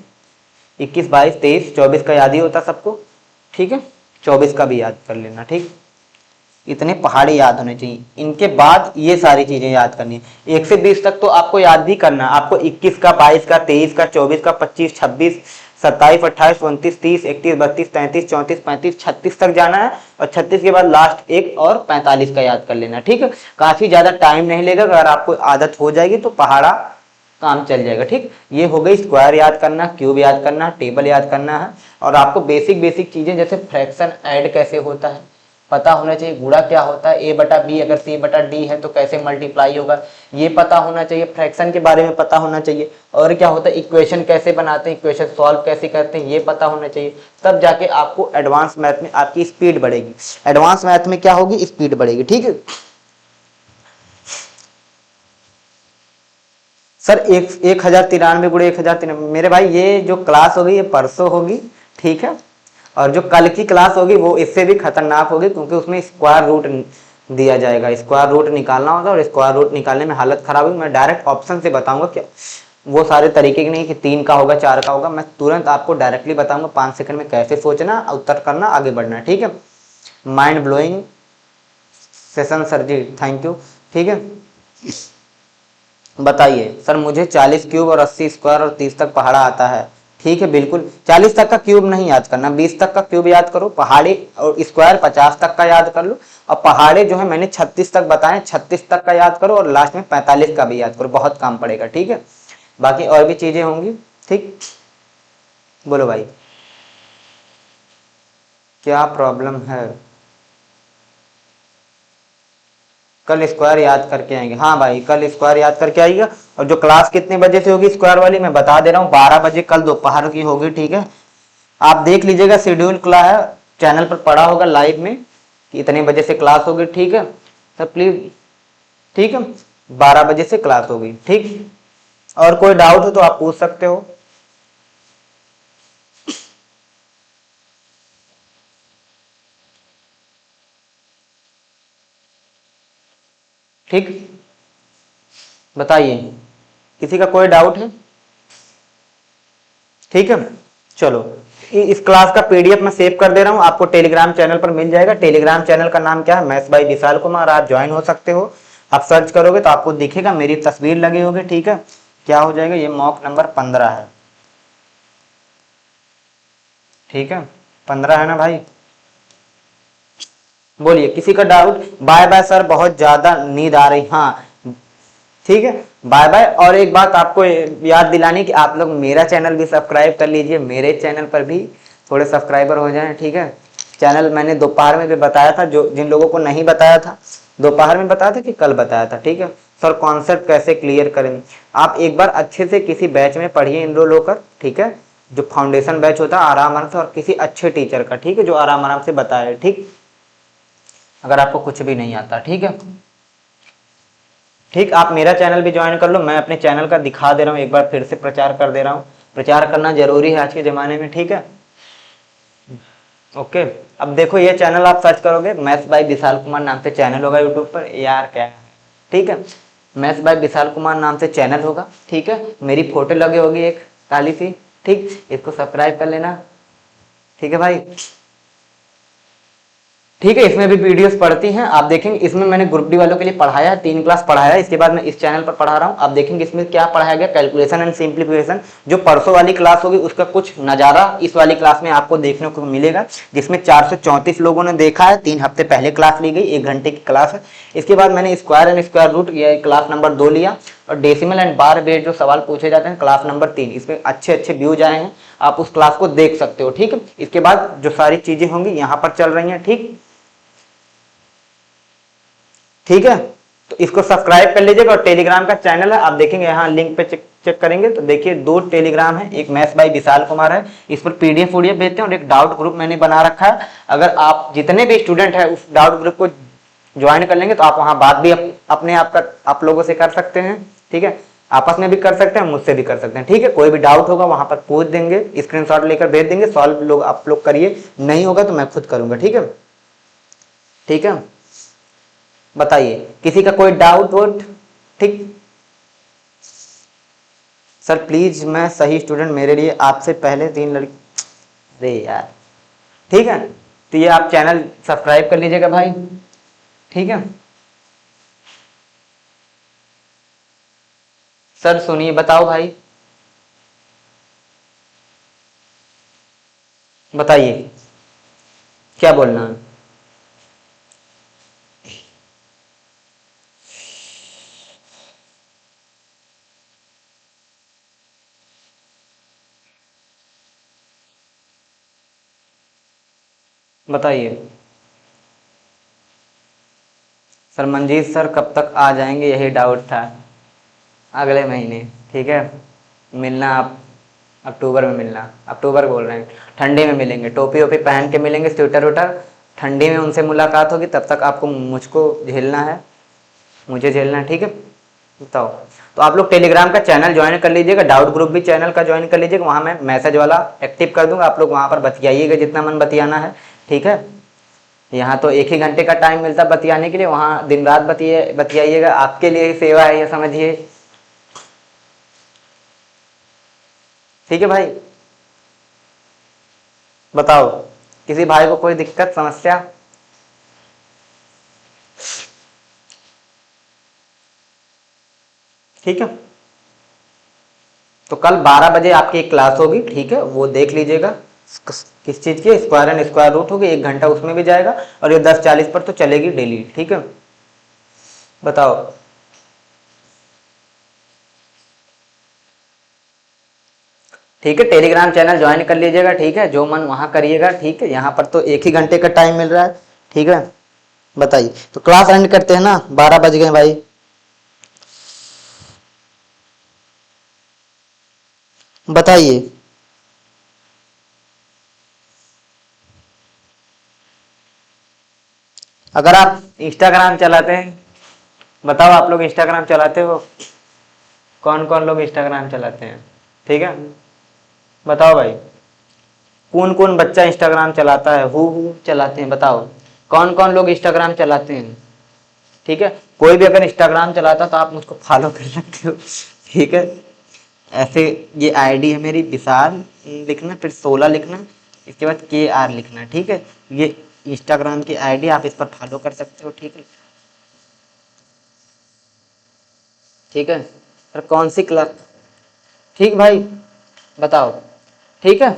21, 22, 23, 24 का याद ही होता सबको, ठीक है। 24 का भी याद कर लेना, ठीक। इतने पहाड़े याद होने चाहिए। इनके बाद ये सारी चीजें याद करनी है। 1 से 20 तक तो आपको याद भी करना है। आपको 21 का, 22 का, 23 का, 24 का, 25, 26, 27, 28, 29, 30, 31, 32, 33, 34, 35, 36 तक जाना है। और 36 के बाद लास्ट एक और 45 का याद कर लेना, ठीक है। काफी ज्यादा टाइम नहीं लेगा, अगर आपको आदत हो जाएगी तो पहाड़ा काम चल जाएगा, ठीक। ये हो गई स्क्वायर याद करना, क्यूब याद करना, टेबल याद करना है। और आपको बेसिक बेसिक चीजें जैसे फ्रैक्शन ऐड कैसे होता है पता होना चाहिए, गुणा क्या होता है, ए बटा बी अगर सी बटा डी है तो कैसे मल्टीप्लाई होगा, ये पता होना चाहिए। फ्रैक्शन के बारे में पता होना चाहिए। और क्या होता है, इक्वेशन कैसे बनाते हैं, इक्वेशन सॉल्व कैसे करते हैं, ये पता होना चाहिए। तब जाके आपको एडवांस मैथ में आपकी स्पीड बढ़ेगी। एडवांस मैथ में क्या होगी, स्पीड बढ़ेगी, ठीक है। सर 1093 गुणे 1093, मेरे भाई ये जो क्लास होगी ये परसों होगी, ठीक है। और जो कल की क्लास होगी वो इससे भी खतरनाक होगी, क्योंकि उसमें स्क्वायर रूट दिया जाएगा, स्क्वायर रूट निकालना होगा। और स्क्वायर रूट निकालने में हालत खराब होगी। मैं डायरेक्ट ऑप्शन से बताऊंगा, क्या वो सारे तरीके के नहीं कि 3 का होगा 4 का होगा, मैं तुरंत आपको डायरेक्टली बताऊंगा 5 सेकंड में कैसे सोचना, उत्तर करना, आगे बढ़ना, ठीक है। Mind blowing session sir ji, thank you, ठीक है। बताइए सर, मुझे 40 क्यूब और 80 स्क्वायर और 30 तक पहाड़ा आता है, ठीक है। बिल्कुल 40 तक का क्यूब नहीं याद करना, 20 तक का क्यूब याद करो। पहाड़ी और स्क्वायर 50 तक का याद कर लो। और पहाड़े जो है मैंने 36 तक बताए, 36 तक का याद करो। और लास्ट में 45 का भी याद करो, बहुत काम पड़ेगा, ठीक है। बाकी और भी चीजें होंगी, ठीक। बोलो भाई, क्या प्रॉब्लम है। कल स्क्वायर याद करके आएंगे, हाँ भाई कल स्क्वायर याद करके आइएगा। और जो क्लास कितने बजे से होगी स्क्वायर वाली मैं बता दे रहा हूँ, 12 बजे कल दोपहर की होगी, ठीक है। आप देख लीजिएगा, शेड्यूल खुला है, चैनल पर पड़ा होगा लाइव में कि इतने बजे से क्लास होगी, ठीक है। सर प्लीज, ठीक है, 12 बजे से क्लास होगी, ठीक। और कोई डाउट हो तो आप पूछ सकते हो। ठीक, बताइए, किसी का कोई डाउट है, ठीक है। चलो, इस क्लास का पीडीएफ मैं सेव कर दे रहा हूं, आपको टेलीग्राम चैनल पर मिल जाएगा। टेलीग्राम चैनल का नाम क्या है, मैथ्स बाय विशाल कुमार, आप ज्वाइन हो सकते हो। आप सर्च करोगे तो आपको दिखेगा, मेरी तस्वीर लगी होगी, ठीक है। क्या हो जाएगा, ये मॉक नंबर 15 है, ठीक है। 15 है ना भाई, बोलिए किसी का डाउट। बाय बाय सर, बहुत ज्यादा नींद आ रही, हाँ ठीक है, बाय बाय। और एक बात आपको याद दिलानी कि आप लोग मेरा चैनल भी सब्सक्राइब कर लीजिए, मेरे चैनल पर भी थोड़े सब्सक्राइबर हो जाएं, ठीक है। चैनल मैंने दोपहर में भी बताया था, जो जिन लोगों को नहीं बताया था दोपहर में बताया था कि कल बताया था, ठीक है। सर कॉन्सेप्ट कैसे क्लियर करें, आप एक बार अच्छे से किसी बैच में पढ़िए, इनरोल होकर, ठीक है। जो फाउंडेशन बैच होता है आराम आराम से, और किसी अच्छे टीचर का, ठीक है, जो आराम आराम से बताए, ठीक। अगर आपको कुछ भी नहीं आता, ठीक है, ठीक। आप मेरा चैनल भी ज्वाइन कर लो, मैं अपने चैनल का दिखा दे रहा हूँ, एक बार फिर से प्रचार कर दे रहा हूँ। प्रचार करना जरूरी है आज के ज़माने में, ठीक है। ओके, अब देखो ये चैनल आप सर्च करोगे, मैथ्स बाय विशाल कुमार नाम से चैनल होगा यूट्यूब पर, यार क्या है, ठीक है। मैथ्स बाय विशाल कुमार नाम से चैनल होगा, ठीक है। मेरी फोटो लगी होगी एक काली सी, ठीक, इसको सब्सक्राइब कर लेना, ठीक है भाई, ठीक है। इसमें भी वीडियोस पढ़ती हैं, आप देखेंगे। इसमें मैंने ग्रुप डी वालों के लिए पढ़ाया है, 3 क्लास पढ़ाया है, इसके बाद मैं इस चैनल पर पढ़ा रहा हूँ। आप देखेंगे इसमें क्या पढ़ाया गया, कैलकुलेशन एंड सिंप्लीफिकेशन। जो परसों वाली क्लास होगी उसका कुछ नज़ारा इस वाली क्लास में आपको देखने को मिलेगा, जिसमें 434 लोगों ने देखा है। 3 हफ्ते पहले क्लास ली गई, 1 घंटे की क्लास है। इसके बाद मैंने स्क्वायर एंड स्क्वायर रूट, ये क्लास नंबर 2 लिया। और डेसिमल एंड बार बेस जो सवाल पूछे जाते हैं, क्लास नंबर 3, इसमें अच्छे अच्छे व्यूज आए हैं, आप उस क्लास को देख सकते हो, ठीक है। इसके बाद जो सारी चीजें होंगी यहाँ पर चल रही हैं, ठीक, ठीक है। तो इसको सब्सक्राइब कर लीजिएगा। और टेलीग्राम का चैनल है, आप देखेंगे यहाँ लिंक पे चेक करेंगे तो देखिए 2 टेलीग्राम है, एक मैथ्स बाय विशाल कुमार है, इस पर पीडीएफ भेजते हैं, और एक डाउट ग्रुप मैंने बना रखा है। अगर आप जितने भी स्टूडेंट है उस डाउट ग्रुप को ज्वाइन कर लेंगे तो आप वहाँ बात भी अपने आप लोगों से कर सकते हैं, ठीक है। आपस में भी कर सकते हैं, मुझसे भी कर सकते हैं, ठीक है। कोई भी डाउट होगा वहां पर पूछ देंगे, स्क्रीनशॉट लेकर भेज देंगे, सॉल्व लोग आप लोग करिए, नहीं होगा तो मैं खुद करूंगा, ठीक है। ठीक है, बताइए किसी का कोई डाउट वोट? ठीक सर प्लीज, मैं सही स्टूडेंट, मेरे लिए आपसे पहले 3 लड़की, अरे यार ठीक है। तो ये आप चैनल सब्सक्राइब कर लीजिएगा भाई, ठीक है। सर सुनिए, बताओ भाई, बताइए क्या बोलना है। बताइए सर, मंजीत सर कब तक आ जाएंगे, यही डाउट था। अगले महीने, ठीक है। मिलना आप अक्टूबर में मिलना, अक्टूबर बोल रहे हैं, ठंडी में मिलेंगे, टोपी वोपी पहन के मिलेंगे, स्वेटर वोटर, ठंडी में उनसे मुलाकात होगी, तब तक आपको मुझको झेलना है, मुझे झेलना है, ठीक है। बताओ, तो आप लोग टेलीग्राम का चैनल ज्वाइन कर लीजिएगा, डाउट ग्रुप भी चैनल का ज्वाइन कर लीजिएगा, वहाँ मैं मैसेज वाला एक्टिव कर दूंगा, आप लोग वहाँ पर बतियाइएगा जितना मन बतियाना है, ठीक है। यहाँ तो 1 ही घंटे का टाइम मिलता है बतियाने के लिए, वहाँ दिन रात बतियाइएगा, आपके लिए ही सेवा है ये समझिए, ठीक है भाई। बताओ किसी भाई को कोई दिक्कत समस्या? ठीक है, तो कल 12 बजे आपकी एक क्लास होगी, ठीक है, वो देख लीजिएगा। किस चीज की? स्क्वायर एंड स्क्वायर रूट होगी, 1 घंटा उसमें भी जाएगा, और ये 10:40 पर तो चलेगी डेली, ठीक है। बताओ, ठीक है, टेलीग्राम चैनल ज्वाइन कर लीजिएगा, ठीक है, जो मन वहां करिएगा, ठीक है। यहाँ पर तो 1 ही घंटे का टाइम मिल रहा है, ठीक है। बताइए, तो क्लास एंड करते हैं ना, 12 बज गए भाई। बताइए, अगर आप इंस्टाग्राम चलाते हैं, बताओ आप लोग इंस्टाग्राम चलाते हो? कौन कौन लोग इंस्टाग्राम चलाते हैं? ठीक है, बताओ भाई, कौन कौन बच्चा इंस्टाग्राम चलाता है? हु चलाते हैं, बताओ कौन कौन लोग इंस्टाग्राम चलाते हैं? ठीक है, कोई भी अगर इंस्टाग्राम चलाता तो आप मुझको फॉलो कर सकते हो, ठीक है। ऐसे ये आईडी है मेरी, विशाल लिखना, फिर 16 लिखना, इसके बाद KR लिखना, ठीक है। ये इंस्टाग्राम की आईडी, आप इस पर फॉलो कर सकते हो, ठीक है। ठीक है सर, कौन सी क्लास? ठीक भाई, बताओ, ठीक है।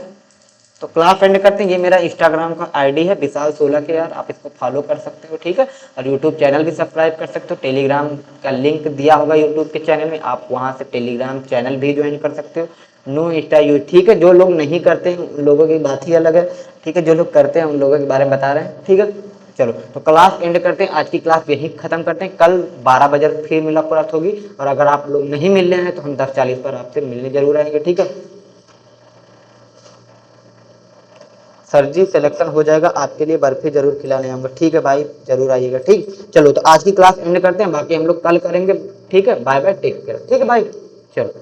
तो क्लास एंड करते हैं, ये मेरा इंस्टाग्राम का आईडी है विशाल 16 के यार, आप इसको फॉलो कर सकते हो, ठीक है। और यूट्यूब चैनल भी सब्सक्राइब कर सकते हो, टेलीग्राम का लिंक दिया होगा यूट्यूब के चैनल में, आप वहां से टेलीग्राम चैनल भी ज्वाइन कर सकते हो। नो इंस्टा यू, ठीक है। जो लोग नहीं करते हैं उन लोगों की बात ही अलग है, ठीक है। जो लोग करते हैं उन लोगों के बारे में बता रहे हैं, ठीक है। चलो, तो क्लास एंड करते हैं, आज की क्लास यही खत्म करते हैं, कल 12 बजे फिर मुलाकात होगी, और अगर आप लोग नहीं मिल रहे हैं तो हम 10:40 पर आपसे मिलने जरूर आएंगे, ठीक है। सर जी सिलेक्शन हो जाएगा, आपके लिए बर्फी जरूर खिलाने आऊंगा, ठीक है भाई, जरूर आइएगा, ठीक। चलो, तो आज की क्लास एंड करते हैं, बाकी हम लोग कल करेंगे, ठीक है। बाय बाय, टेक केयर, ठीक है भाई, चलो।